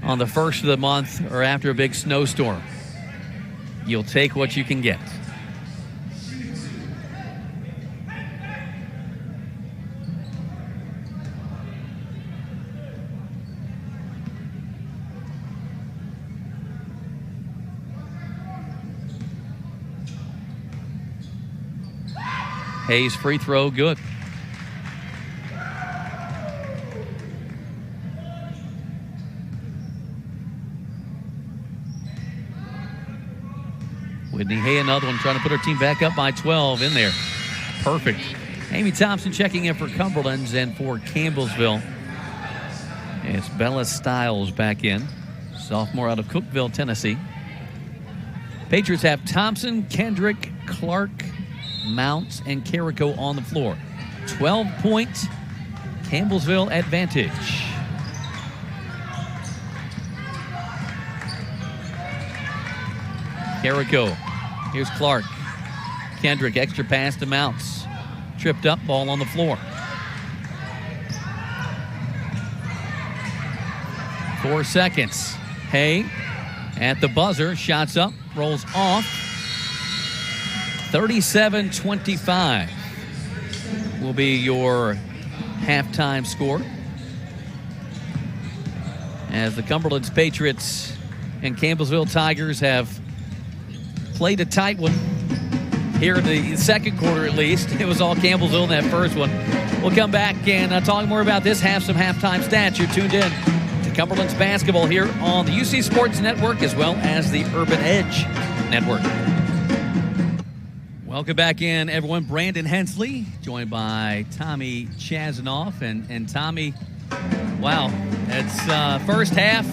on the first of the month or after a big snowstorm. You'll take what you can get. Hayes free throw, good. Whitney Hay, another one, trying to put her team back up by 12 in there. Perfect. Amy Thompson checking in for Cumberland's and for Campbellsville. It's Bella Stiles back in, sophomore out of Cookeville, Tennessee. Patriots have Thompson, Kendrick, Clark, Mounts, and Carrico on the floor. 12-point Campbellsville advantage. Carrico. Here's Clark. Kendrick, extra pass to Mounts. Tripped up, ball on the floor. 4 seconds. Hay at the buzzer. Shots up, rolls off. 37-25 will be your halftime score. As the Cumberland's Patriots and Campbellsville Tigers have played a tight one. here in the second quarter at least. It was all Campbellsville in that first one. We'll come back and talk more about this, have some halftime stats. You're tuned in to Cumberland's basketball here on the UC Sports Network as well as the Urban Edge Network. Welcome back in, everyone. Brandon Hensley, joined by Tommy Chazanoff. And Tommy, wow, it's first half.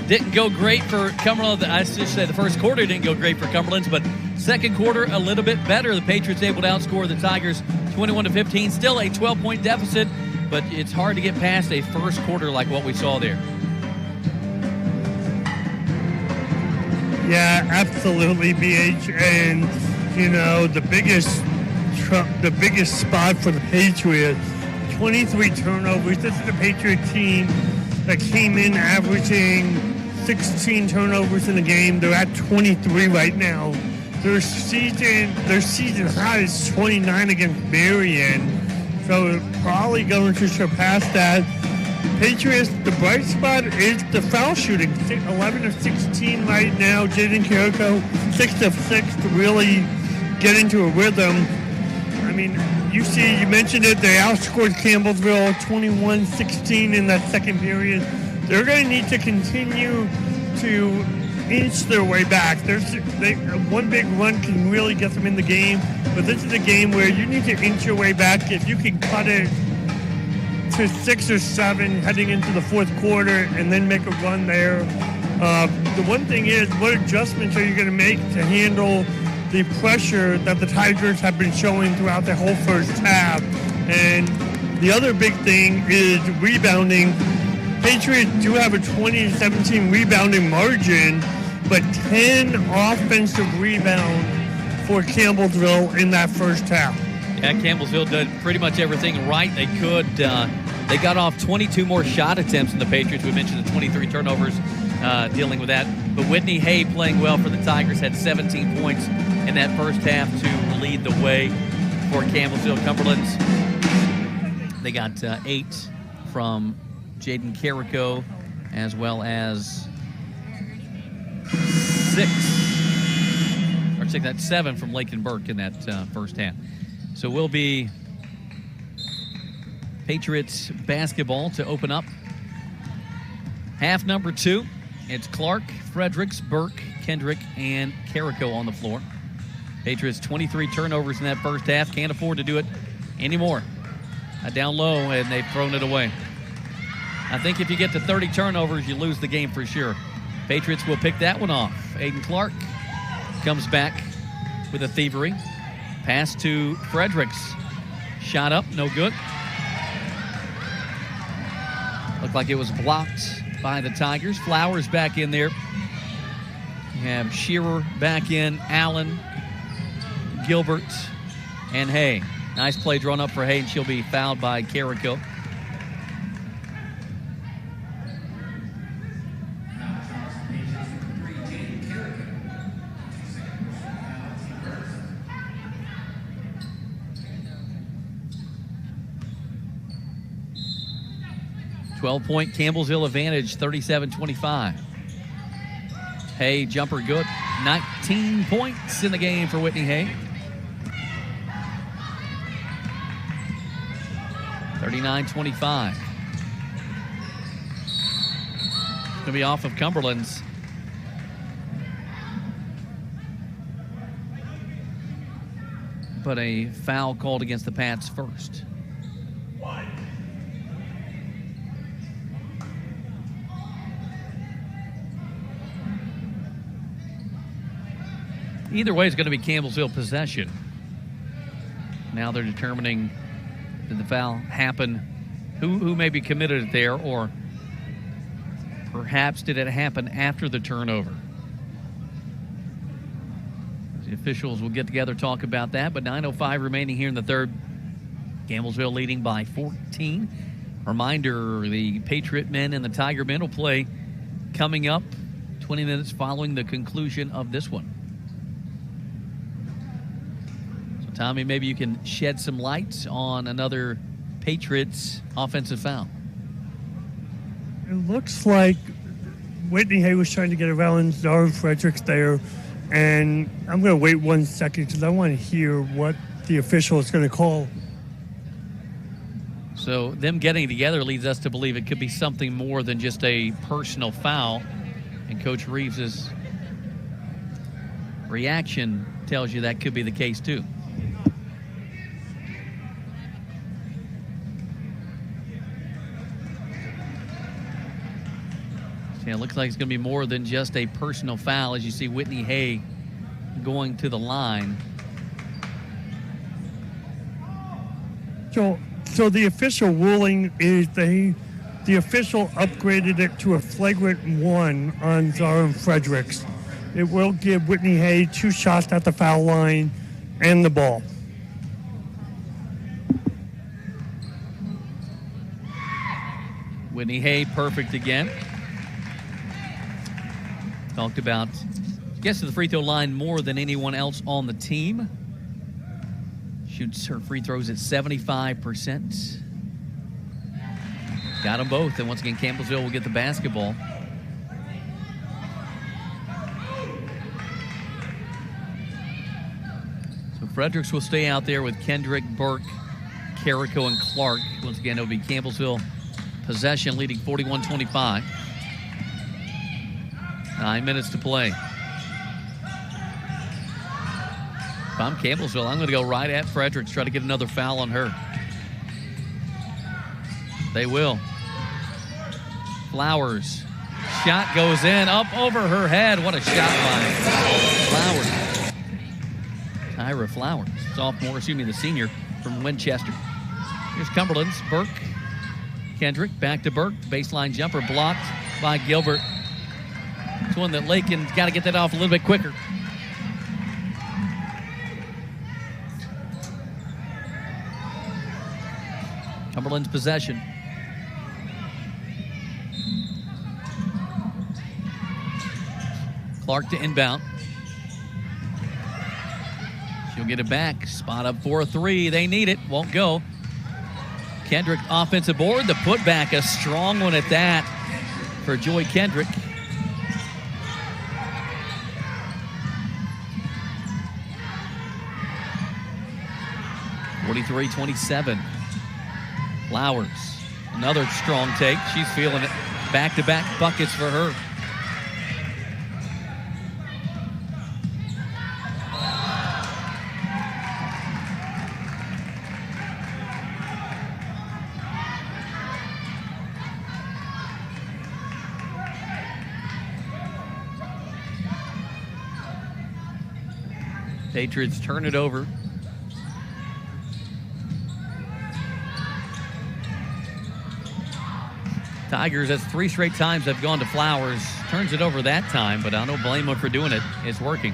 Didn't go great for Cumberland. I should say the first quarter didn't go great for Cumberland's, but second quarter a little bit better. The Patriots able to outscore the Tigers 21-15. Still a 12-point deficit, but it's hard to get past a first quarter like what we saw there. Yeah, absolutely, BH. And, you know, the biggest spot for the Patriots, 23 turnovers. This is the Patriot team that came in averaging 16 turnovers in the game. They're at 23 right now. Their season high is 29 against Marion. So probably going to surpass that. Patriots, the bright spot is the foul shooting. 11 of 16 right now. Jaden Carrico, 6 of 6 to really get into a rhythm. I mean, you mentioned it. They outscored Campbellsville 21-16 in that second period. They're going to need to continue to inch their way back. One big run can really get them in the game, but this is a game where you need to inch your way back. If you can cut it to 6 or 7 heading into the fourth quarter and then make a run there. The one thing is, what adjustments are you going to make to handle the pressure that the Tigers have been showing throughout the whole first half? And the other big thing is rebounding. Patriots do have a 20-17 rebounding margin, but 10 offensive rebounds for Campbellsville in that first half. Yeah, Campbellsville did pretty much everything right they could. They got off 22 more shot attempts than the Patriots. We mentioned the 23 turnovers dealing with that. But Whitney Hay playing well for the Tigers, had 17 points in that first half to lead the way for Campbellsville. Cumberland's, they got 8 from Jaden Carrico, as well as 7 from Lakin Burke in that first half. So we'll be Patriots basketball to open up half number 2. It's Clark, Fredericks, Burke, Kendrick, and Carrico on the floor. Patriots 23 turnovers in that first half. Can't afford to do it anymore. Down low, and they've thrown it away. I think if you get to 30 turnovers, you lose the game for sure. Patriots will pick that one off. Aiden Clark comes back with a thievery. Pass to Fredericks. Shot up, no good. Looked like it was blocked by the Tigers. Flowers back in there. You have Shearer back in, Allen, Gilbert, and Hay. Nice play drawn up for Hay, and she'll be fouled by Carrico. Point Campbellsville advantage, 37-25. Hay, jumper good. 19 points in the game for Whitney Hay. 39-25. Going to be off of Cumberland's. But a foul called against the Pats first. Either way, it's going to be Campbellsville possession. Now they're determining, did the foul happen? Who may be committed there, or perhaps did it happen after the turnover? The officials will get together, talk about that, but 9:05 remaining here in the third. Campbellsville leading by 14. Reminder, the Patriot men and the Tiger men will play coming up 20 minutes following the conclusion of this one. Tommy, maybe you can shed some light on another Patriots offensive foul. It looks like Whitney Hay was trying to get around Zara Fredericks there. And I'm going to wait 1 second because I want to hear what the official is going to call. So them getting together leads us to believe it could be something more than just a personal foul. And Coach Reeves's reaction tells you that could be the case too. Yeah, it looks like it's going to be more than just a personal foul as you see Whitney Hay going to the line. So the official ruling is the official upgraded it to a flagrant 1 on Zara Fredericks. It will give Whitney Hay 2 shots at the foul line and the ball. Whitney Hay perfect again. Talked about gets to the free throw line more than anyone else on the team. Shoots her free throws at 75%. Got them both, and once again, Campbellsville will get the basketball. So Fredericks will stay out there with Kendrick, Burke, Carrico, and Clark. Once again, it'll be Campbellsville possession leading 41-25. 9 minutes to play. If I'm Campbellsville, I'm going to go right at Fredericks, try to get another foul on her. They will. Flowers. Shot goes in, up over her head. What a shot by Flowers. Tyra Flowers, sophomore, the senior from Winchester. Here's Cumberland's Burke. Kendrick, back to Burke. Baseline jumper blocked by Gilbert. It's one that Lakin's got to get that off a little bit quicker. Cumberland's possession. Clark to inbound. She'll get it back. Spot up for a 3. They need it. Won't go. Kendrick offensive board. The putback, a strong one at that for Joy Kendrick. (43-27). Flowers, another strong take. She's feeling it. Back-to-back buckets for her. Patriots turn it over. Tigers, that's 3 straight times they've gone to Flowers. Turns it over that time, but I don't blame him for doing it. It's working.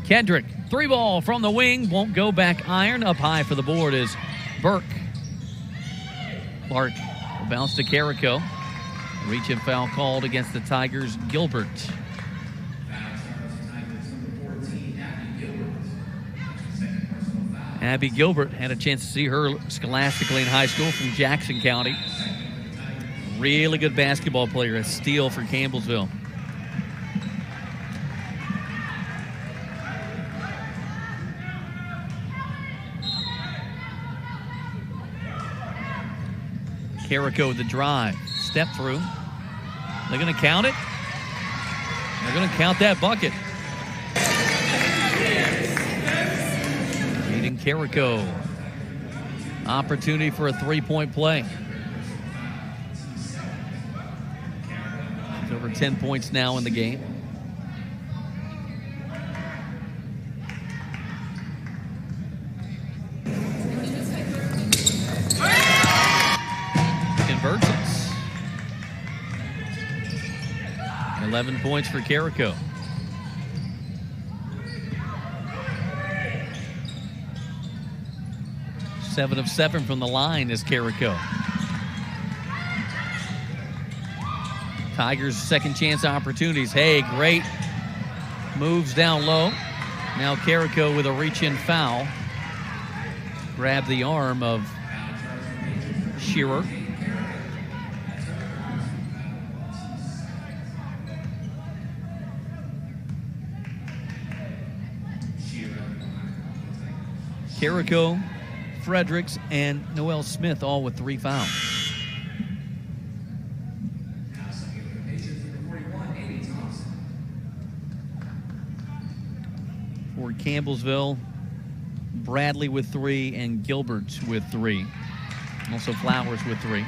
Kendrick, 3 ball from the wing. Won't go back iron. Up high for the board is Burke. Clark will bounce to Carrico. Reach and foul called against the Tigers. Gilbert. Abby Gilbert had a chance to see her scholastically in high school from Jackson County. Really good basketball player, a steal for Campbellsville. Carrico with the drive. Step through. They're going to count it. They're going to count that bucket. Leading Carrico. Opportunity for a 3-point play. Over 10 points now in the game. Converts it. 11 points for Carrico. Seven of 7 from the line is Carrico. Tigers' second chance opportunities. Hey, great moves down low. Now Carrico with a reach-in foul. Grab the arm of Shearer. Carrico, Fredericks, and Noel Smith all with 3 fouls. For Campbellsville, Bradley with 3 and Gilbert with 3. Also Flowers with 3.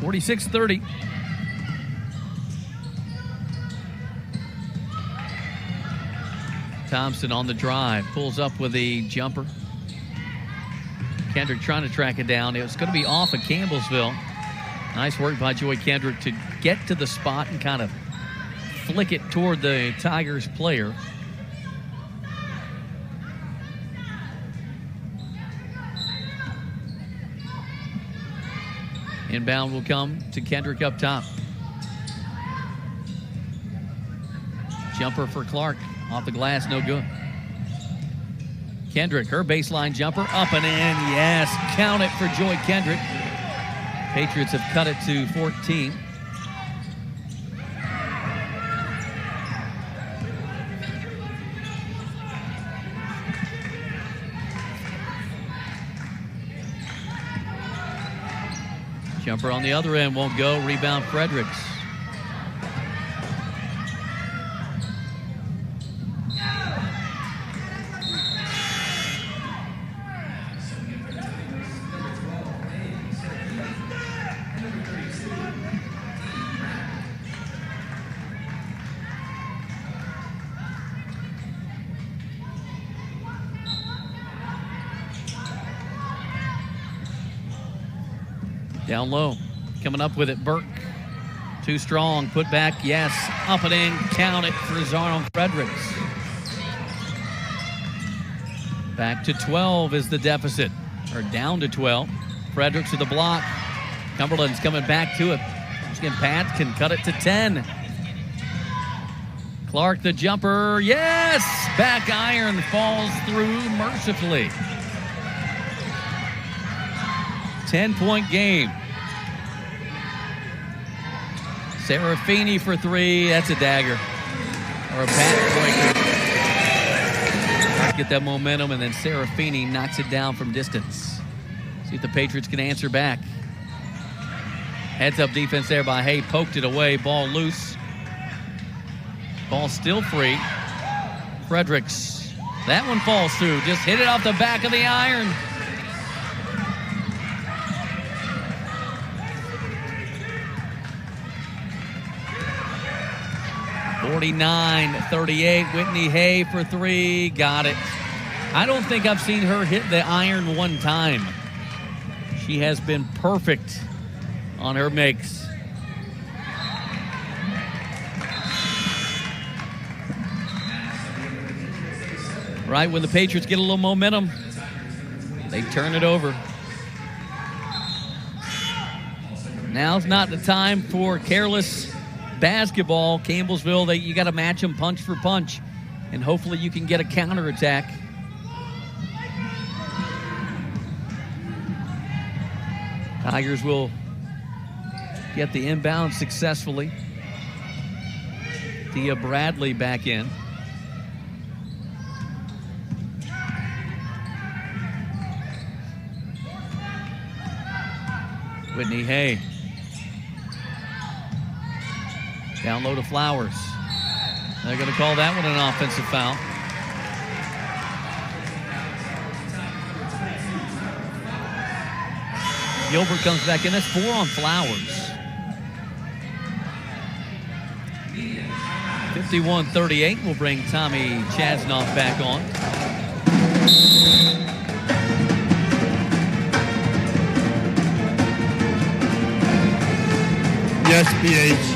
(46-30). Thompson on the drive, pulls up with a jumper. Kendrick trying to track it down. It was going to be off of Campbellsville. Nice work by Joy Kendrick to get to the spot and kind of flick it toward the Tigers player. Inbound will come to Kendrick up top. Jumper for Clark. Off the glass, no good. Kendrick, her baseline jumper, up and in. Yes, count it for Joy Kendrick. Patriots have cut it to 14. Jumper on the other end won't go. Rebound, Fredericks. Down low, coming up with it, Burke. Too strong, put back, yes. Up and in, count it for Zarno Fredericks. Back to 12 is the deficit, or down to 12. Fredericks with the block. Cumberland's coming back to it. Michigan Pat can cut it to 10. Clark the jumper, yes! Back iron falls through mercifully. 10-point game. Serafini for 3. That's a dagger. Or a back breaker. Get that momentum, and then Serafini knocks it down from distance. See if the Patriots can answer back. Heads-up defense there by Hay. Poked it away. Ball loose. Ball still free. Fredericks. That one falls through. Just hit it off the back of the iron. (49-38). Whitney Hay for 3. Got it. I don't think I've seen her hit the iron one time. She has been perfect on her makes. Right when the Patriots get a little momentum, they turn it over. Now's not the time for careless basketball. Campbellsville, you got to match them punch for punch, and hopefully you can get a counterattack. Tigers will get the inbound successfully. Thea Bradley back in. Whitney Hay. Down low to Flowers. They're going to call that one an offensive foul. Gilbert comes back in. That's 4 on Flowers. 51-38 will bring Tommy Chasnoff back on. Yes, BH.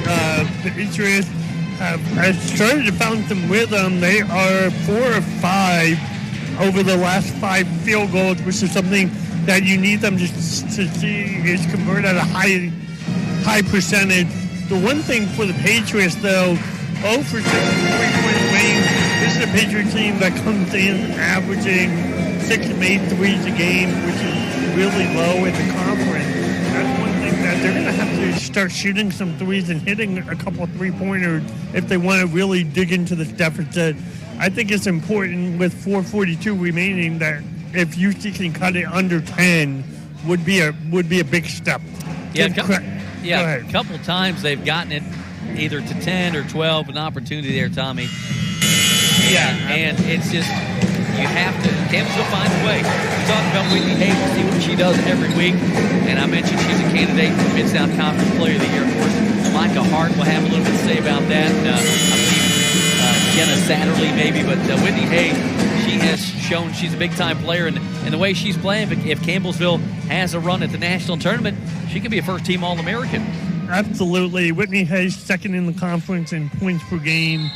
The Patriots have started to find some rhythm. They are 4 of 5 over the last 5 field goals, which is something that you need them to see is convert at a high percentage. The one thing for the Patriots, though, 0 for 6 3-point range. This is a Patriot team that comes in averaging 6 made threes a game, which is really low in the conference. That's one thing that they're going to have to start shooting some threes and hitting a couple of three-pointers if they want to really dig into this deficit. I think it's important with 4:42 remaining that if UC can cut it under 10, would be a big step. Yeah, a couple times they've gotten it either to 10 or 12, an opportunity there, Tommy. And it's just, you have to, Campbellsville finds a way. We talk about Whitney Hay, we see what she does every week, and I mentioned she's a candidate for Mid-South Conference Player of the Year. Of course, Micah Hart will have a little bit to say about that. I believe Jenna Satterley maybe, but Whitney Hay, she has shown she's a big-time player, and the way she's playing, if Campbellsville has a run at the national tournament, she could be a first-team All-American. Absolutely. Whitney Hay's second in the conference in points per game,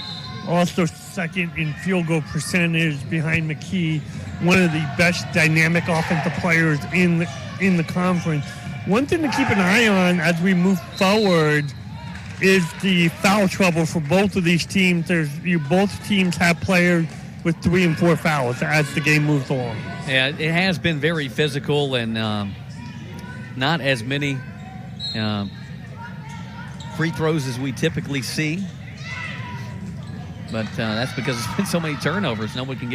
also second in field goal percentage behind McKee, one of the best dynamic offensive players in the conference. One thing to keep an eye on as we move forward is the foul trouble for both of these teams. Both teams have players with 3 and 4 fouls as the game moves along. Yeah, it has been very physical and not as many free throws as we typically see. But that's because there's been so many turnovers. Nobody can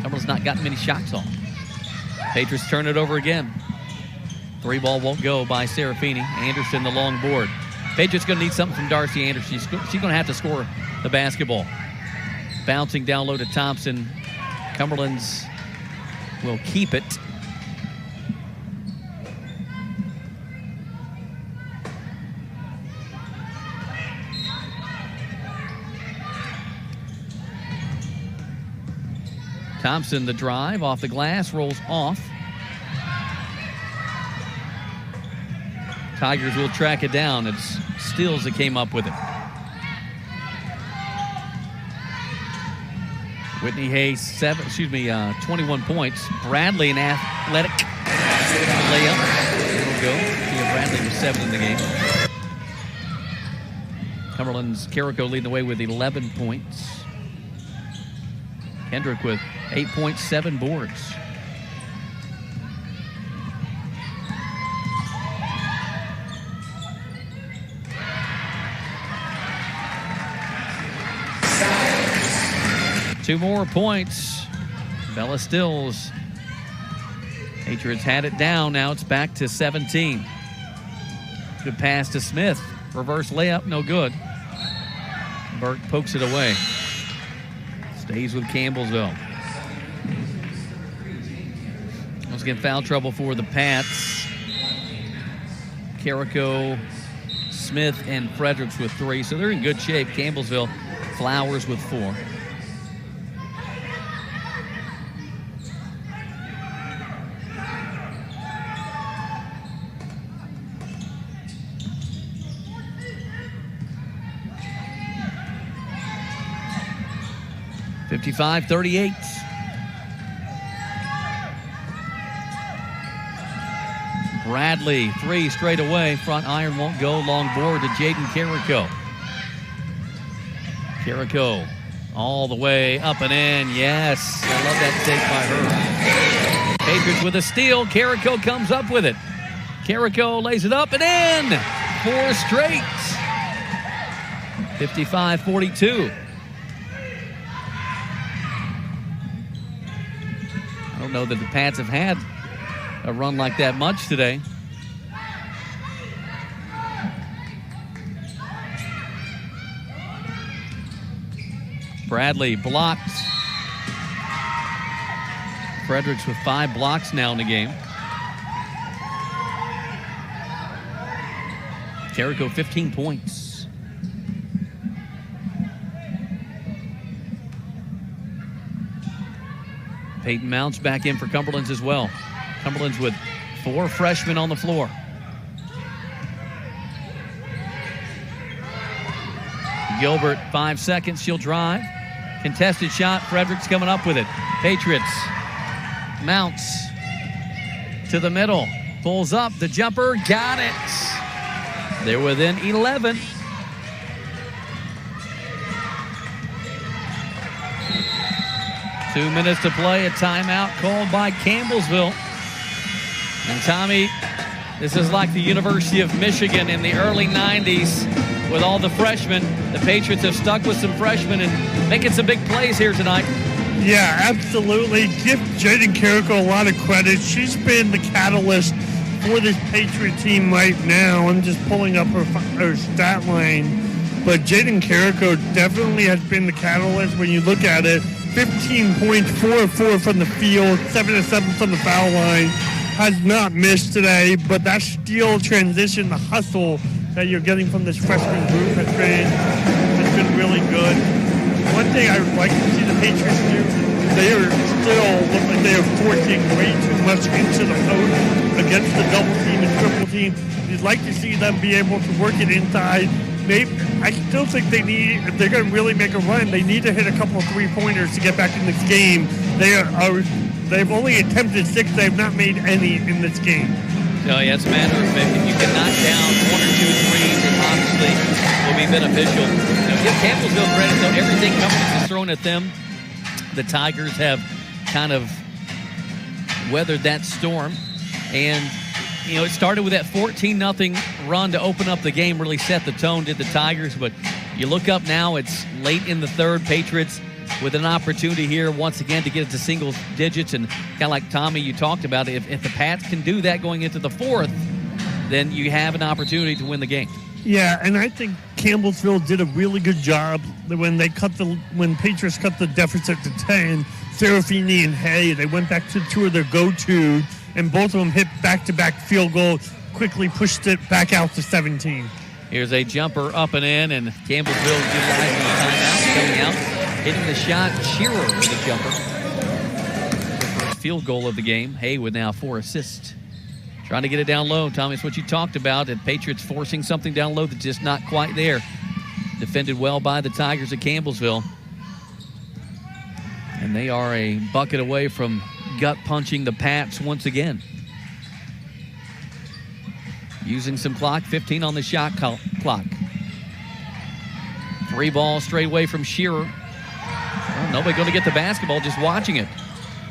Cumberland's not gotten many shots off. Patriots turn it over again. 3-ball won't go by Serafini. Anderson, the long board. Patriots going to need something from Darcy Anderson. She's going to have to score the basketball. Bouncing down low to Thompson. Cumberland's will keep it. Thompson, the drive, off the glass, rolls off. Tigers will track it down. It's Stills that came up with it. Whitney Hay, 21 points. Bradley, an athletic layup. It'll go. Yeah, Bradley was 7 in the game. Cumberland's Carrico leading the way with 11 points. Kendrick with 8.7 boards. Two more points. Bella Stills. Patriots had it down. Now it's back to 17. Good pass to Smith. Reverse layup, no good. Burke pokes it away. Stays with Campbellsville. Once again, foul trouble for the Pats. Carrico, Smith, and Fredericks with 3. So they're in good shape. Campbellsville, Flowers with 4. (55-38). Bradley, 3 straight away. Front iron won't go. Long board to Jaden Carrico. Carrico all the way up and in. Yes, I love that take by her. Patriots with a steal. Carrico comes up with it. Carrico lays it up and in. 4 straight. 55-42. I don't know that the Pats have had a run like that much today. Bradley blocked. Fredericks with 5 blocks now in the game. Carrico 15 points. Peyton Mounts back in for Cumberland's as well. Cumberland's with 4 freshmen on the floor. Gilbert, 5 seconds, she'll drive. Contested shot, Fredericks coming up with it. Patriots, Mounts to the middle. Pulls up, the jumper, got it. They're within 11. 2 minutes to play, a timeout called by Campbellsville. And Tommy, this is like the University of Michigan in the early 90s with all the freshmen. The Patriots have stuck with some freshmen and making some big plays here tonight. Yeah, absolutely. Give Jaden Carrico a lot of credit. She's been the catalyst for this Patriot team right now. I'm just pulling up her stat line. But Jaden Carrico definitely has been the catalyst when you look at it. 15 points, 4 of 4 from the field, 7 of 7 from the foul line. Has not missed today, but that steal transition, the hustle that you're getting from this freshman group has been really good. One thing I would like to see the Patriots do, they are still look like they are forcing way too much into the post against the double team and triple team. You'd like to see them be able to work it inside. I still think they need, if they're going to really make a run, they need to hit a couple of three-pointers to get back in this game. They've only attempted 6. They have not made any in this game. So, yeah, it's a matter of if you can knock down 1 or 2 threes, it obviously will be beneficial. Give Campbellsville credit, though. Everything Cumberland is thrown at them. The Tigers have kind of weathered that storm. And, it started with that 14-0 run to open up the game, really set the tone, did the Tigers. But you look up now, it's late in the third. Patriots with an opportunity here once again to get it to single digits. And kind of like Tommy, you talked about it, if the Pats can do that going into the fourth, then you have an opportunity to win the game. Yeah, and I think Campbellsville did a really good job when Patriots cut the deficit to 10. Serafini and Hay, they went back to 2 of their go-to, and both of them hit back-to-back field goals, quickly pushed it back out to 17. Here's a jumper up and in, and Campbellsville utilizing the timeout, coming out, hitting the shot. Shearer with a jumper. The first field goal of the game. Hay with now 4 assists. Trying to get it down low. Tommy, it's what you talked about, and Patriots forcing something down low that's just not quite there. Defended well by the Tigers of Campbellsville. And they are a bucket away from gut-punching the Pats once again. Using some clock, 15 on the shot clock. Free ball straight away from Shearer. Well, nobody going to get the basketball, just watching it.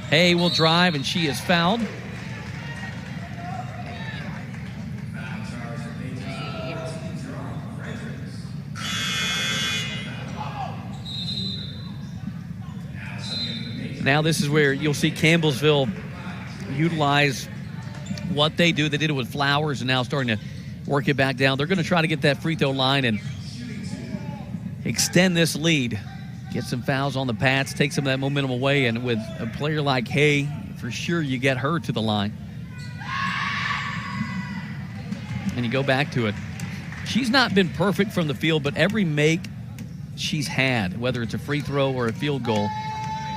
Hay will drive, and she is fouled. Now this is where you'll see Campbellsville utilize what they do. They did it with Flowers and now starting to work it back down. They're going to try to get that free throw line and extend this lead. Get some fouls on the Pats, take some of that momentum away, and with a player like Hay, for sure you get her to the line. And you go back to it. She's not been perfect from the field, but every make she's had, whether it's a free throw or a field goal,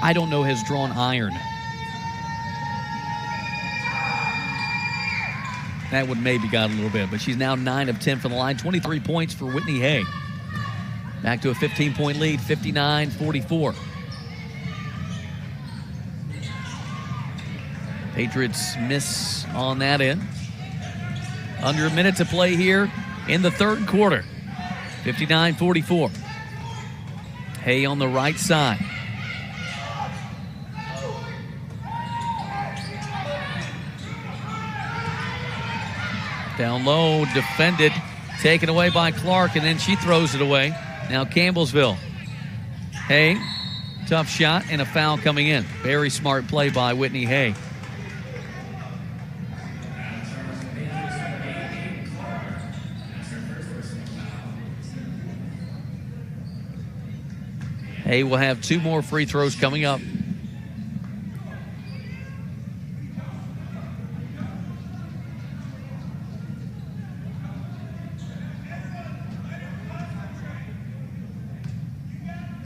I don't know, has drawn iron. That would maybe got a little bit, but she's now 9 of 10 from the line. 23 points for Whitney Hay. Back to a 15-point lead, 59-44. Patriots miss on that end. Under a minute to play here in the third quarter. 59-44. Hay on the right side. Down low, defended, taken away by Clark, and then she throws it away. Now Campbellsville. Hay, tough shot, and a foul coming in. Very smart play by Whitney Hay. Hay will have 2 more free throws coming up.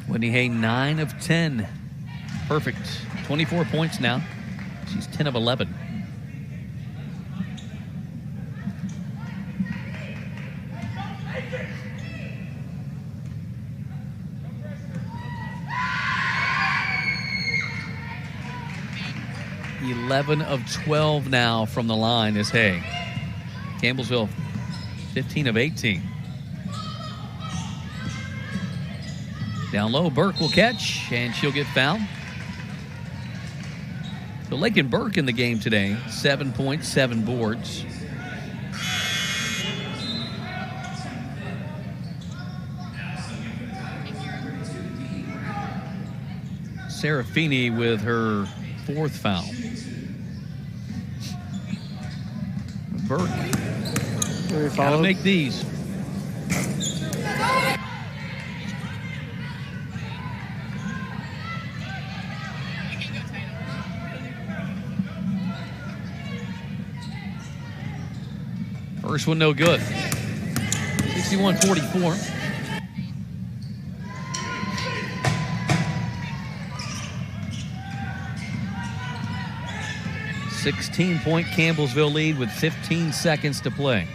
Whitney Hay, 9 of 10. Perfect. 24 points now. She's 10 of 11. (11 of 12 now from the line is Hay. Campbellsville, 15 of 18. Down low, Burke will catch, and she'll get fouled. So Lakin Burke in the game today, 7 points, 7 boards. Serafini with her 4th foul. Burke, gotta make these. First one no good. 61-44. 16-point Campbellsville lead with 15 seconds to play.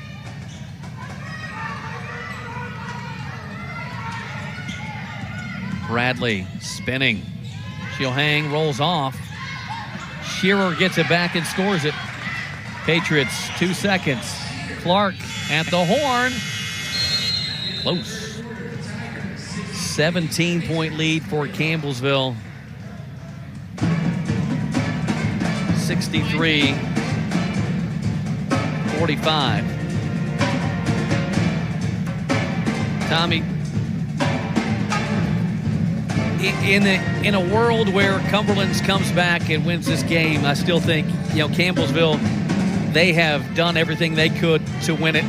Bradley spinning. She'll hang, rolls off. Shearer gets it back and scores it. Patriots, 2 seconds. Clark at the horn. Close. 17-point lead for Campbellsville. 63-45. Tommy, in a world where Cumberland's comes back and wins this game, I still think, Campbellsville, they have done everything they could to win it.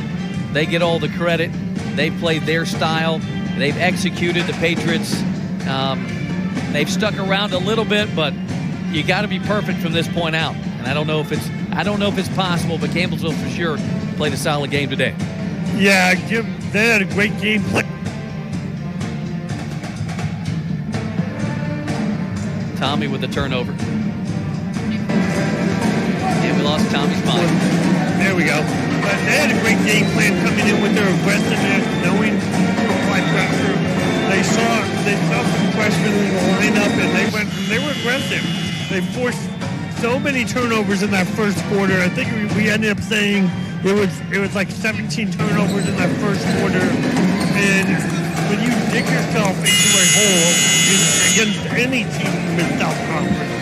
They get all the credit. They've played their style. They've executed the Patriots. They've stuck around a little bit, but you got to be perfect from this point out. And I don't know if it's possible, but Campbellsville for sure played a solid game today. Yeah, they had a great game. Tommy with the turnover. And we lost Tommy's mind. There we go. But they had a great game plan coming in with their aggressiveness, knowing to apply pressure. They saw some freshmen in the lineup, and they were aggressive. They forced so many turnovers in that first quarter. I think we ended up saying it was like 17 turnovers in that first quarter. And when you dig yourself into a hole against any team in South Conference,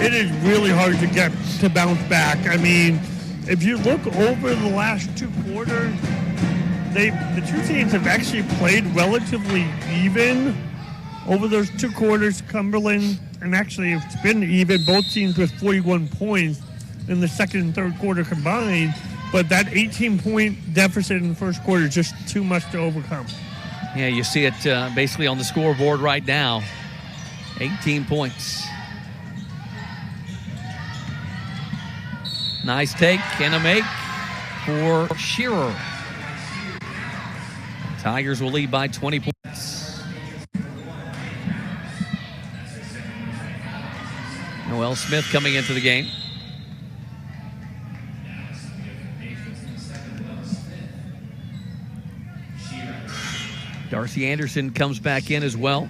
it is really hard to bounce back. I mean, if you look over the last 2 quarters, the two teams have actually played relatively even over those 2 quarters. Cumberland, and actually it's been even, both teams with 41 points in the second and third quarter combined, but that 18-point deficit in the first quarter is just too much to overcome. Yeah, you see it basically on the scoreboard right now. 18 points. Nice take and a make for Shearer. Tigers will lead by 20 points. Noel Smith coming into the game. Darcy Anderson comes back in as well.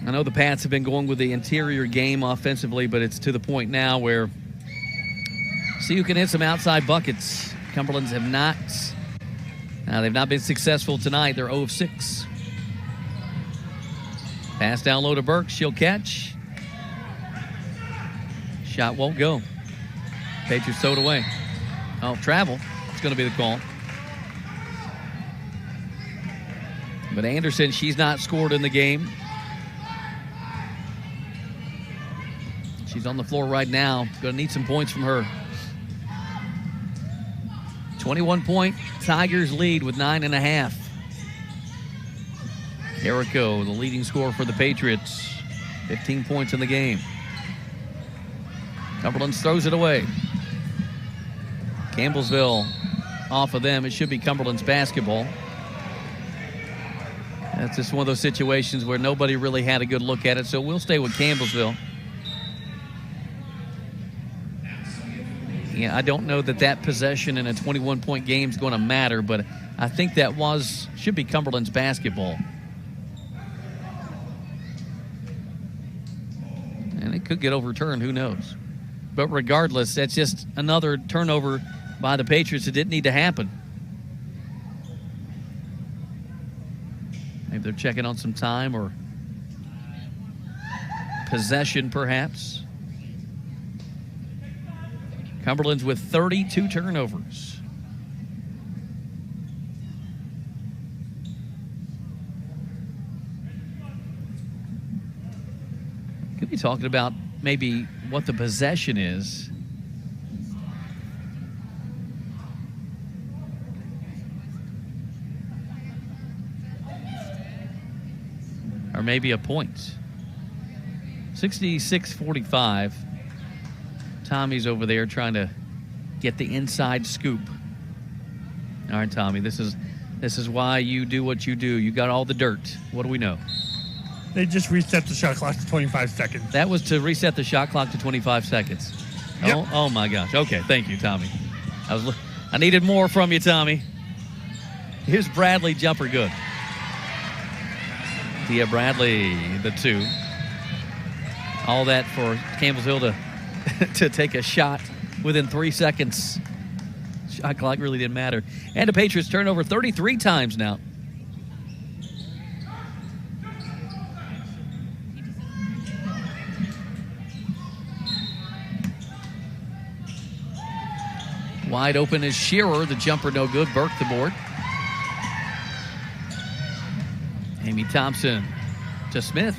I know the Pats have been going with the interior game offensively, but it's to the point now where see who can hit some outside buckets. Cumberland's have not. They've not been successful tonight. They're 0 of 6. Pass down low to Burke. She'll catch. Shot won't go. Patriots throw it away. Oh, travel. It's going to be the call. But Anderson, she's not scored in the game. She's on the floor right now. Going to need some points from her. 21-point Tigers lead with 9.5. Jericho, the leading scorer for the Patriots. 15 points in the game. Cumberland throws it away. Campbellsville off of them. It should be Cumberland's basketball. That's just one of those situations where nobody really had a good look at it, so we'll stay with Campbellsville. Yeah, I don't know that possession in a 21-point game is going to matter, but I think that should be Cumberland's basketball. And it could get overturned, who knows. But regardless, that's just another turnover by the Patriots that didn't need to happen. Maybe they're checking on some time, or possession, perhaps. Cumberland's with 32 turnovers. Could be talking about maybe what the possession is. Or maybe a point. 66-45. Tommy's over there trying to get the inside scoop. All right, Tommy, this is why you do what you do. You got all the dirt. What do we know? They just reset the shot clock to 25 seconds. That was to reset the shot clock to 25 seconds. Yep. Oh my gosh. Okay, thank you, Tommy. I needed more from you, Tommy. Here's Bradley, jumper good. Tia Bradley, the 2. All that for Campbellsville to take a shot within 3 seconds. Shot clock really didn't matter. And the Patriots turnover 33 times now. Wide open is Shearer. The jumper no good. Burke the board. Amy Thompson to Smith.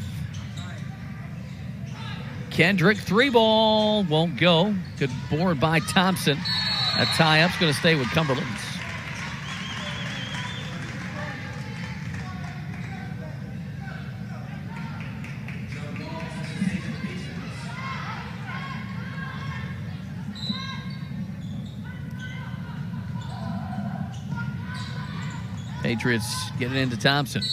Kendrick, 3-ball, won't go. Good board by Thompson. That tie-up's going to stay with Cumberland. Patriots get it into Thompson.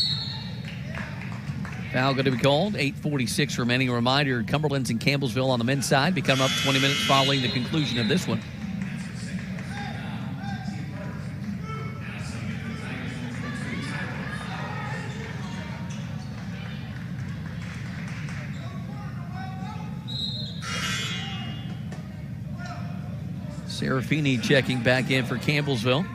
Foul going to be called. 8:46 remaining. A reminder, Cumberland's and Campbellsville on the men's side become up 20 minutes following the conclusion of this one. Serafini checking back in for Campbellsville.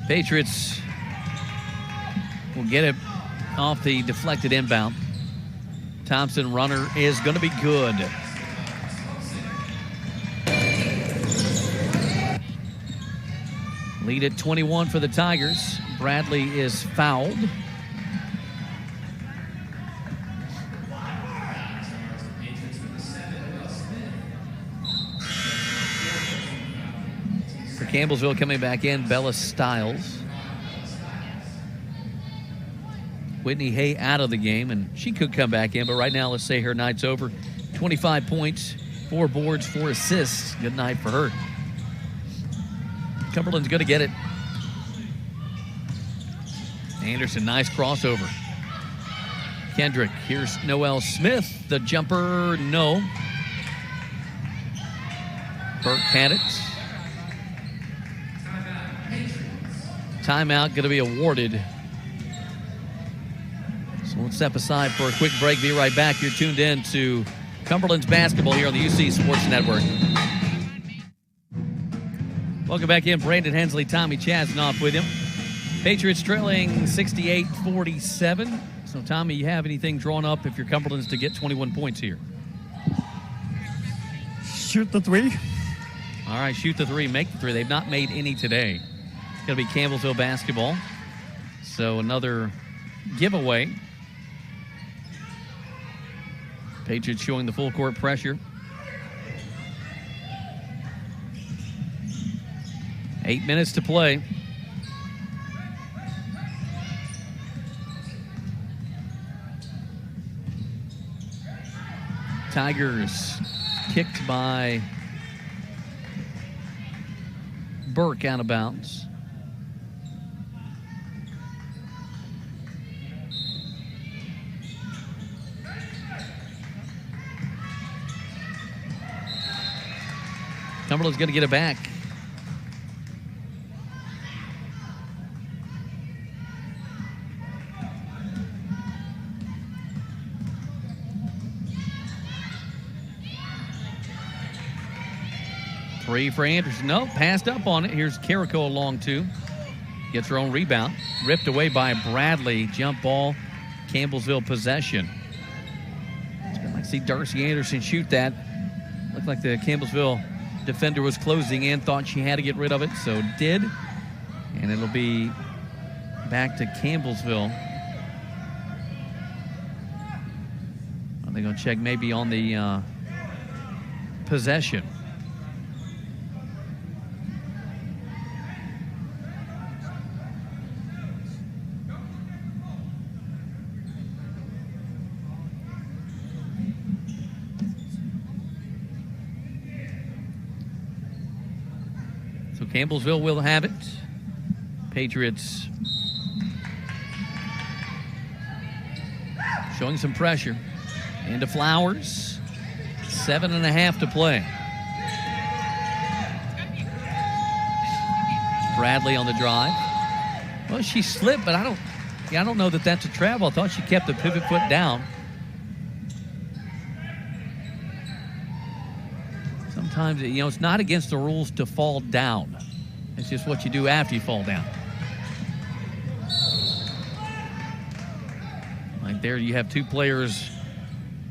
Patriots will get it off the deflected inbound. Thompson runner is going to be good. Lead at 21 for the Tigers. Bradley is fouled. For Campbellsville coming back in, Bella Stiles. Whitney Hay out of the game, and she could come back in, but right now let's say her night's over. 25 points, 4 boards, 4 assists. Good night for her. Cumberland's going to get it. Anderson, nice crossover. Kendrick, here's Noel Smith. The jumper, no. Burke had it. Timeout going to be awarded. So let's step aside for a quick break. Be right back. You're tuned in to Cumberland's basketball here on the UC Sports Network. Welcome back in. Brandon Hensley, Tommy Chasnoff with him. Patriots trailing 68-47. So, Tommy, you have anything drawn up if you're Cumberland's to get 21 points here? Shoot the 3. All right, shoot the 3, make the 3. They've not made any today. It's going to be Campbellsville basketball. So another giveaway. Patriots showing the full court pressure. 8 minutes to play. Tigers kicked by Burke out of bounds. Cumberland's going to get it back. Free for Anderson. No, passed up on it. Here's Carrico along two. Gets her own rebound. Ripped away by Bradley. Jump ball. Campbellsville possession. I'd like to see Darcy Anderson shoot that. Looked like the Campbellsville defender was closing in. Thought she had to get rid of it, so did. And it'll be back to Campbellsville. They're going to check maybe on the possession. So Campbellsville will have it. Patriots showing some pressure. Into Flowers. 7.5 to play. Bradley on the drive. Well, she slipped, but I don't know that that's a travel. I thought she kept the pivot foot down. Sometimes, it's not against the rules to fall down. It's just what you do after you fall down. Like there, you have two players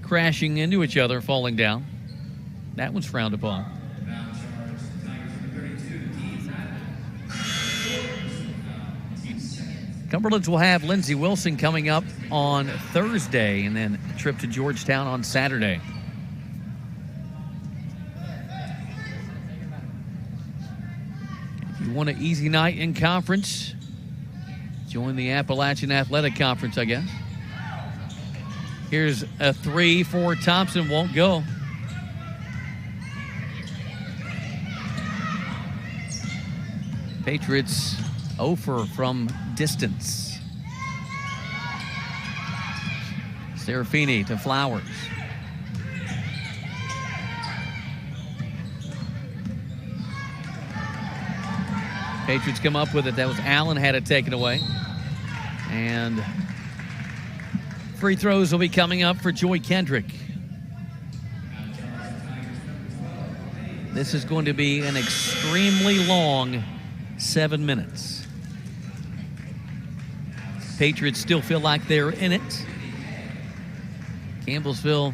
crashing into each other, falling down. That one's frowned upon. Cumberlands will have Lindsey Wilson coming up on Thursday and then a trip to Georgetown on Saturday. If you want an easy night in conference, join the Appalachian Athletic Conference, I guess. Here's a three for Thompson, won't go. Patriots 0 from distance. Serafini to Flowers. Patriots come up with it. That was Allen had it taken away. And free throws will be coming up for Joy Kendrick. This is going to be an extremely long 7 minutes. Patriots still feel like they're in it. Campbellsville,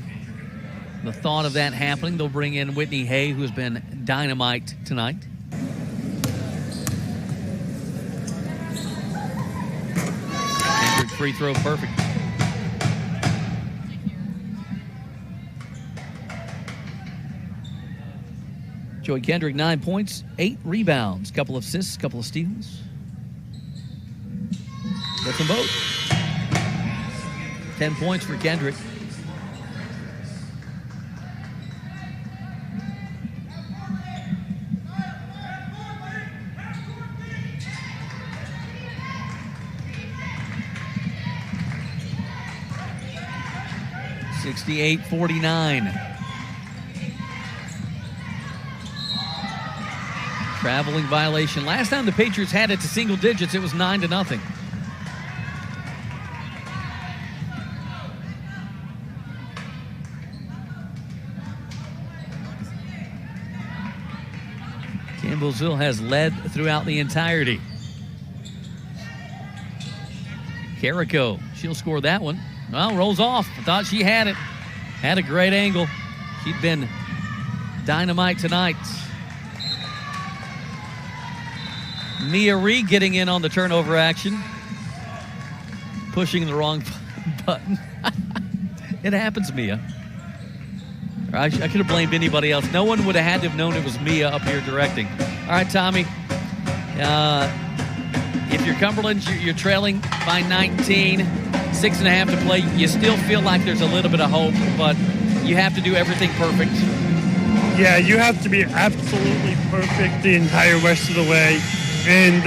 the thought of that happening, they'll bring in Whitney Hay, who's been dynamite tonight. Kendrick free throw perfect. Joy Kendrick, 9 points, 8 rebounds, couple of assists, couple of steals. Gets them both. 10 points for Kendrick. (68-49). Traveling violation. Last time the Patriots had it to single digits, it was 9-0. Campbellsville has led throughout the entirety. Carrico, she'll score that one. Well, rolls off. I thought she had it. Had a great angle. She'd been dynamite tonight. Mia Reed getting in on the turnover action. Pushing the wrong button. It happens, Mia. I could have blamed anybody else. No one would have had to have known it was Mia up here directing. All right, Tommy. If you're Cumberland, you're trailing by 19, 6.5 to play. You still feel like there's a little bit of hope, but you have to do everything perfect. Yeah, you have to be absolutely perfect the entire rest of the way. And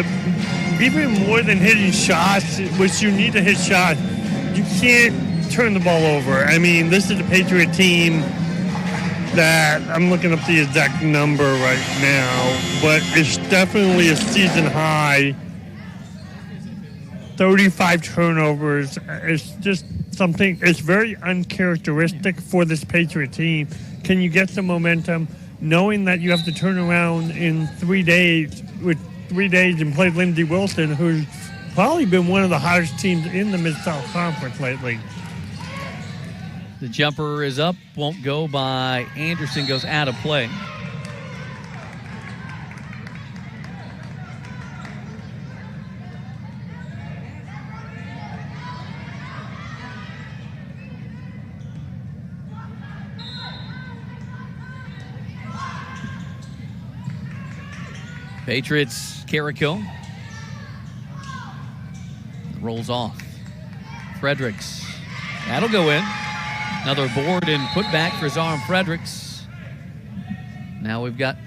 even more than hitting shots, which you need to hit shots, you can't turn the ball over. I mean, this is a Patriot team that I'm looking up the exact number right now, but it's definitely a season high. 35 turnovers. It's just something, it's very uncharacteristic for this Patriot team. Can you get some momentum? knowing that you have to turn around in 3 days, and play Lindsey Wilson, who's probably been one of the hottest teams in the Mid-South Conference lately. The jumper is up, won't go by Anderson, goes out of play. Patriots, Carrico. Rolls off. Fredericks. That'll go in. Another board and put back for Zaram Fredericks. Now we've got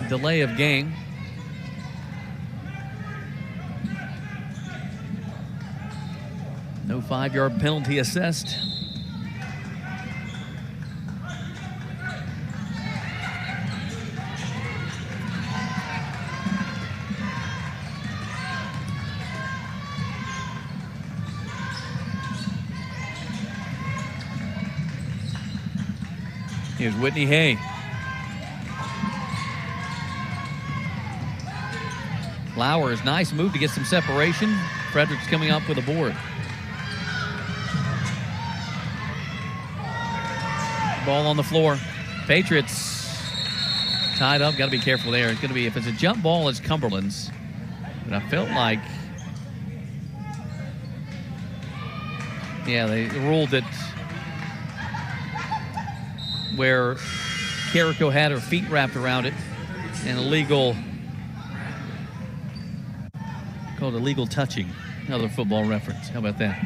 delay of game. No 5-yard penalty assessed. Here's Whitney Hay. Flowers, nice move to get some separation. Fredericks coming up with a board. Ball on the floor. Patriots tied up. Got to be careful there. It's going to be, if it's a jump ball, it's Cumberland's. But I felt like, yeah, they ruled it where Carrico had her feet wrapped around it, and called illegal touching. Another football reference. How about that?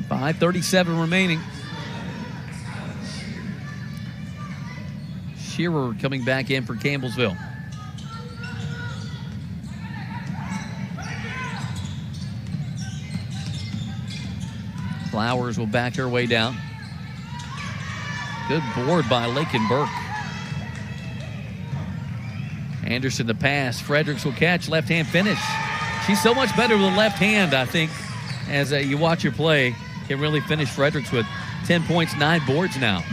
.537 remaining. Shearer coming back in for Campbellsville. Flowers will back her way down. Good board by Lakin Burke. Anderson the pass. Fredericks will catch. Left-hand finish. She's so much better with the left hand, I think, as you watch her play. Can really finish. Fredericks with 10 points, 9 boards now.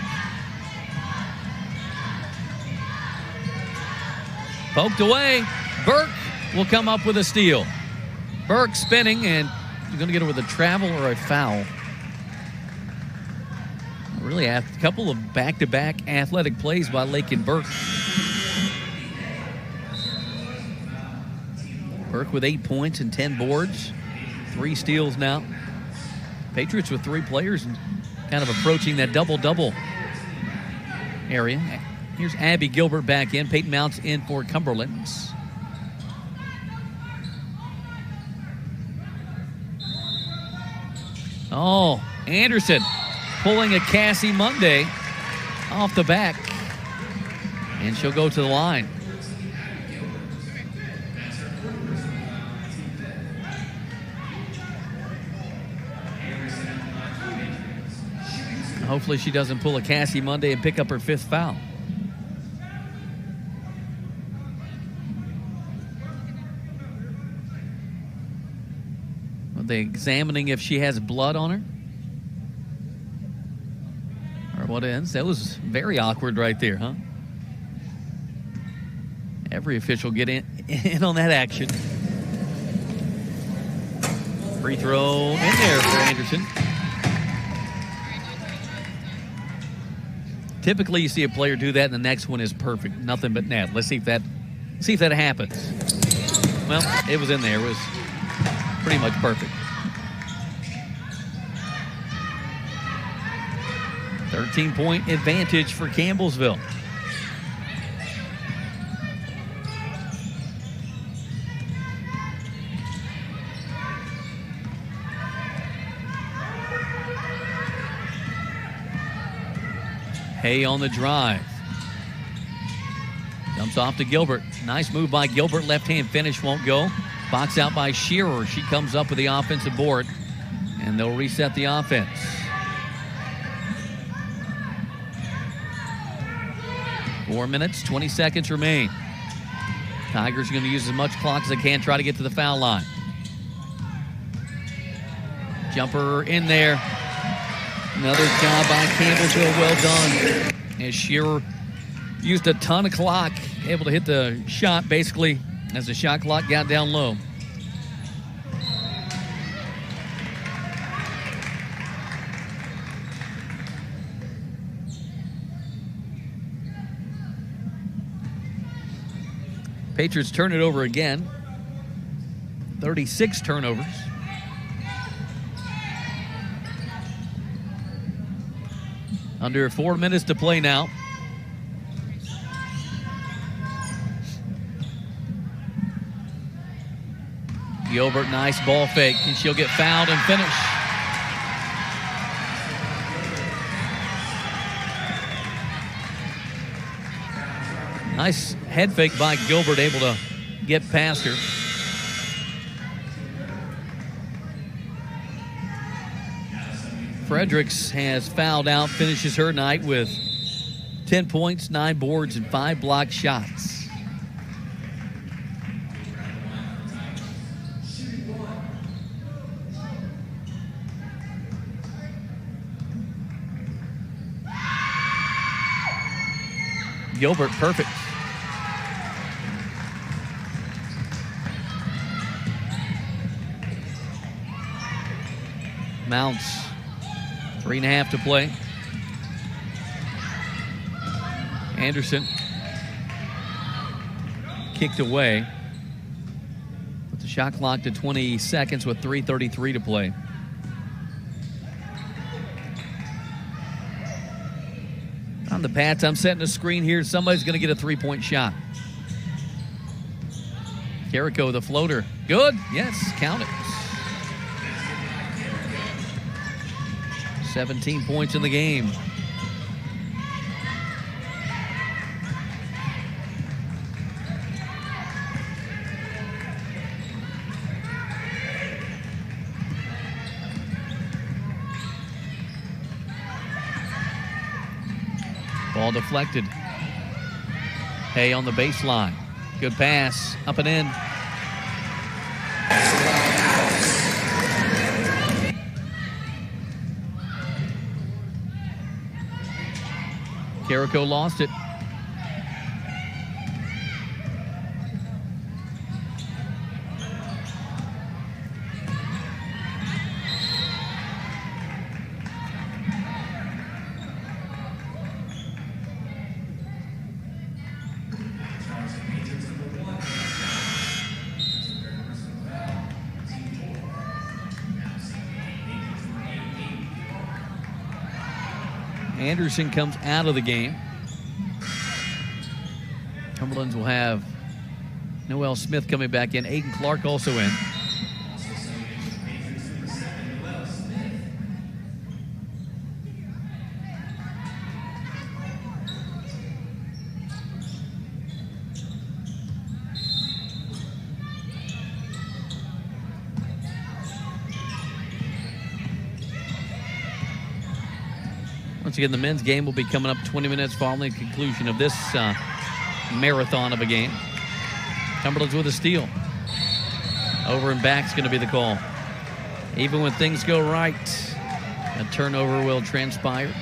Poked away. Burke will come up with a steal. Burke spinning, and you're going to get it with a travel or a foul. Really a couple of back-to-back athletic plays by Lakin Burke. Burke with 8 points and 10 boards. 3 steals now. Patriots with 3 players and kind of approaching that double-double area. Here's Abby Gilbert back in. Peyton Mounts in for Cumberland's. Oh, Anderson pulling a Cassie Monday off the back. And she'll go to the line. Hopefully she doesn't pull a Cassie Monday and pick up her 5th foul. Are they examining if she has blood on her? Or what ends? That was very awkward right there, huh? Every official get in on that action. Free throw in there for Anderson. Typically, you see a player do that, and the next one is perfect. Nothing but net. Let's see if that happens. Well, it was in there. It was pretty much perfect. 13-point advantage for Campbellsville. Hay on the drive. Dumps off to Gilbert. Nice move by Gilbert. Left-hand finish won't go. Box out by Shearer. She comes up with the offensive board, and they'll reset the offense. 4 minutes, 20 seconds remain. Tigers are going to use as much clock as they can, try to get to the foul line. Jumper in there. Another job by Campbellsville, well done. As Shearer used a ton of clock, able to hit the shot basically as the shot clock got down low. Patriots turn it over again. 36 turnovers. Under 4 minutes to play now. Gilbert, nice ball fake, and she'll get fouled and finish. Nice head fake by Gilbert, able to get past her. Fredericks has fouled out, finishes her night with 10 points, 9 boards, and 5 blocked shots. Gilbert, perfect. Mounts, 3.5 to play. Anderson kicked away. Put the shot clock to 20 seconds with 3:33 to play. On the Pats, I'm setting a screen here. Somebody's going to get a three-point shot. Carrico, the floater. Good. Yes, count it. 17 points in the game. Ball deflected. Hay on the baseline. Good pass. Up and in. Carrico lost it. Anderson comes out of the game. Cumberlands will have Noel Smith coming back in. Aiden Clark also in. Once again, the men's game will be coming up 20 minutes following the conclusion of this marathon of a game. Cumberland's with a steal. Over and back's going to be the call. Even when things go right, a turnover will transpire.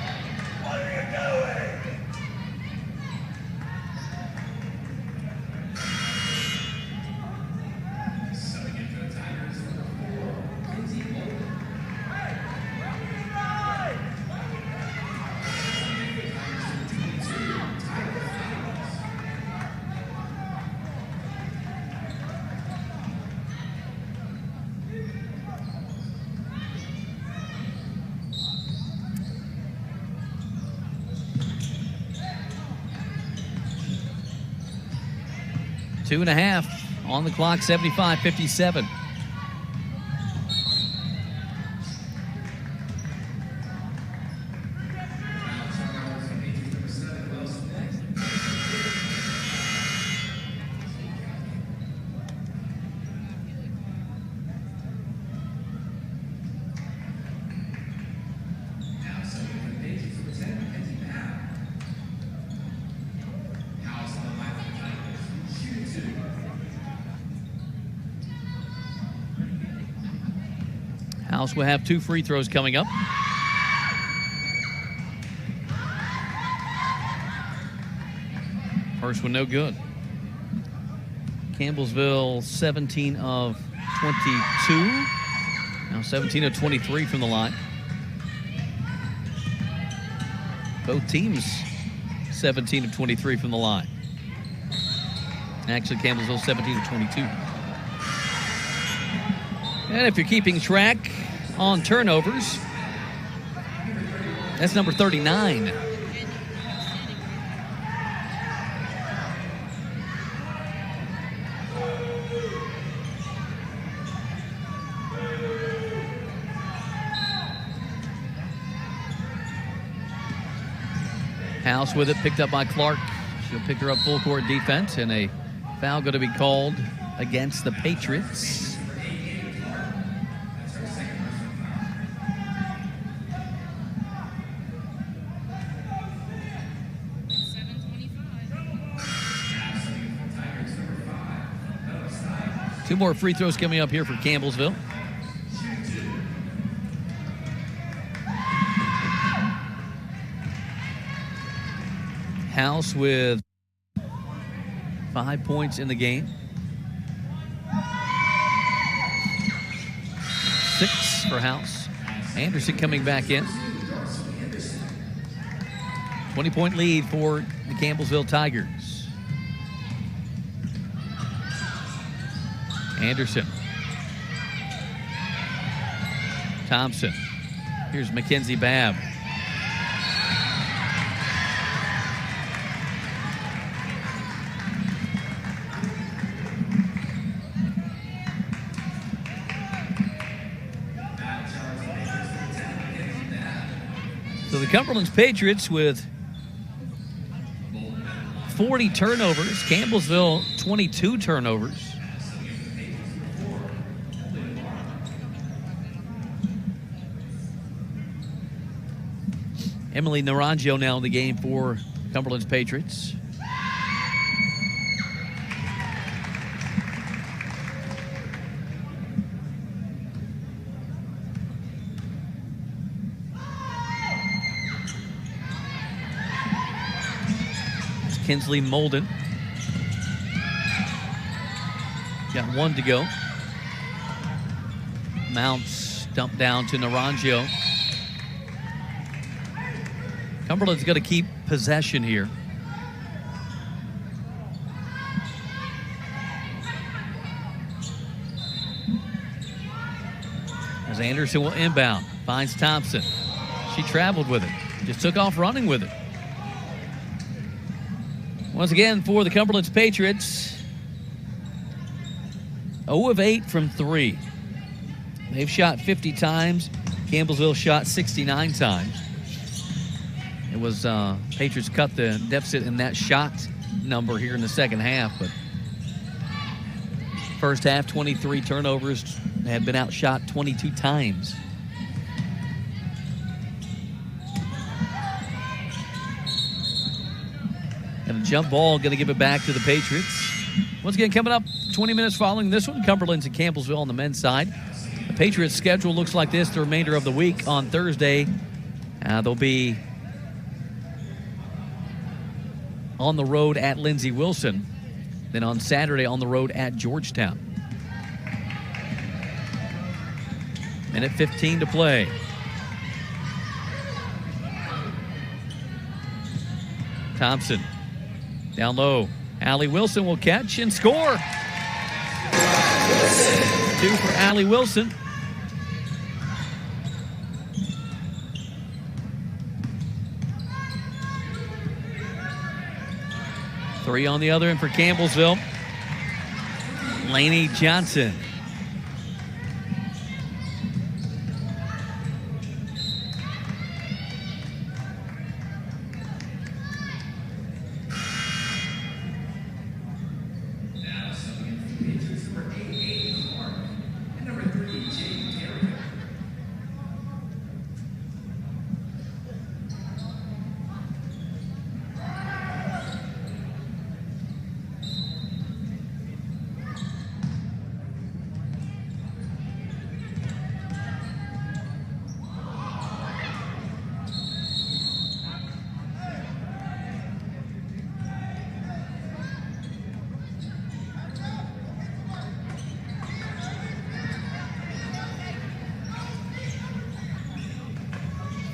Two and a half on the clock, 75-57. House will have 2 free throws coming up. First one no good. Campbellsville 17 of 22. Now 17 of 23 from the line. Both teams 17 of 23 from the line. Actually, Campbellsville 17 of 22. And if you're keeping track on turnovers, that's number 39. House with it, picked up by Clark. She'll pick her up full court defense, and a foul going to be called against the Patriots. Two more free throws coming up here for Campbellsville. House with 5 points in the game. 6 for House. Anderson coming back in. 20-point lead for the Campbellsville Tigers. Anderson. Thompson. Here's Mackenzie Babb. So the Cumberland's Patriots with 40 turnovers. Campbellsville 22 turnovers. Emily Naranjo now in the game for Cumberland's Patriots. It's Kinsley Molden. Got 1 to go. Mounts dumped down to Naranjo. Cumberland's going to keep possession here. As Anderson will inbound, finds Thompson. She traveled with it, just took off running with it. Once again, for the Cumberland's Patriots, 0 of 8 from 3. They've shot 50 times. Campbellsville shot 69 times. It was Patriots cut the deficit in that shot number here in the second half, but first half, 23 turnovers, had been outshot 22 times. And a jump ball going to give it back to the Patriots. Once again, coming up 20 minutes following this one, Cumberland's and Campbellsville on the men's side. The Patriots' schedule looks like this the remainder of the week. On Thursday, they'll be on the road at Lindsey Wilson. Then on Saturday on the road at Georgetown. Minute 15 to play. Thompson down low. Allie Wilson will catch and score. 2 for Allie Wilson. Three on the other end for Campbellsville. Lainey Johnson.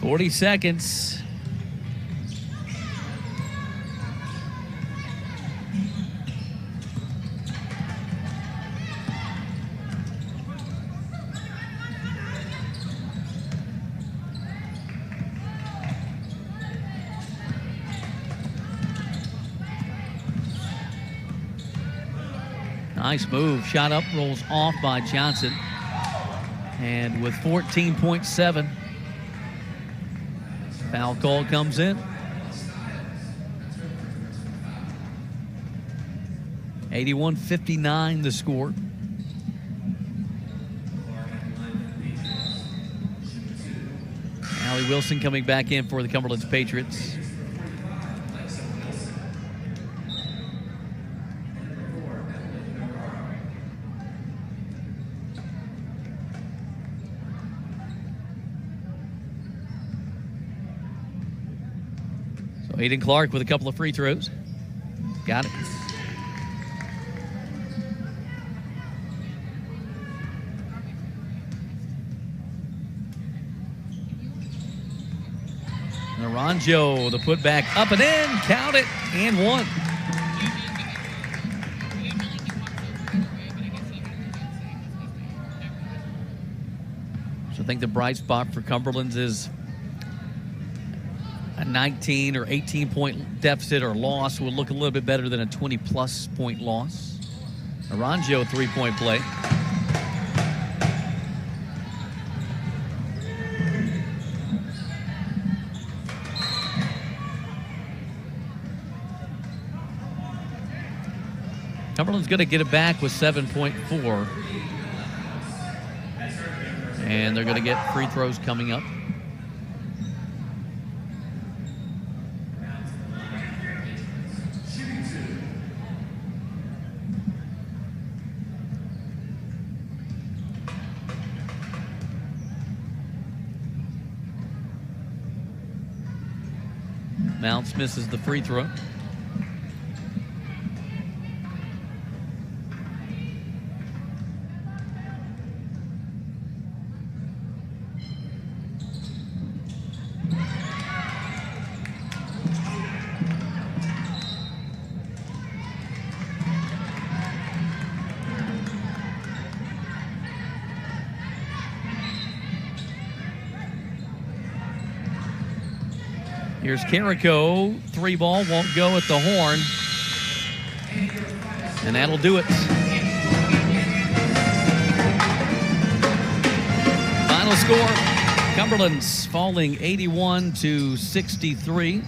40 seconds. Nice move. Shot up, rolls off by Johnson. And with 14.7, foul call comes in. 81-59 the score. Allie Wilson coming back in for the Cumberland's Patriots. Aiden Clark with a couple of free throws. Got it. Naranjo, the putback up and in. Count it and one. So I think the bright spot for Cumberland's is a 19 or 18 point deficit or loss will look a little bit better than a 20-plus point loss. Naranjo, three-point play. Cumberland's going to get it back with 7.4. And they're going to get free throws coming up. Mounts misses the free throw. Here's Carrico. Three ball won't go at the horn. And that'll do it. Final score, Cumberland's falling 81-63.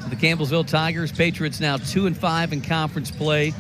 To the Campbellsville Tigers. Patriots now 2-5 in conference play.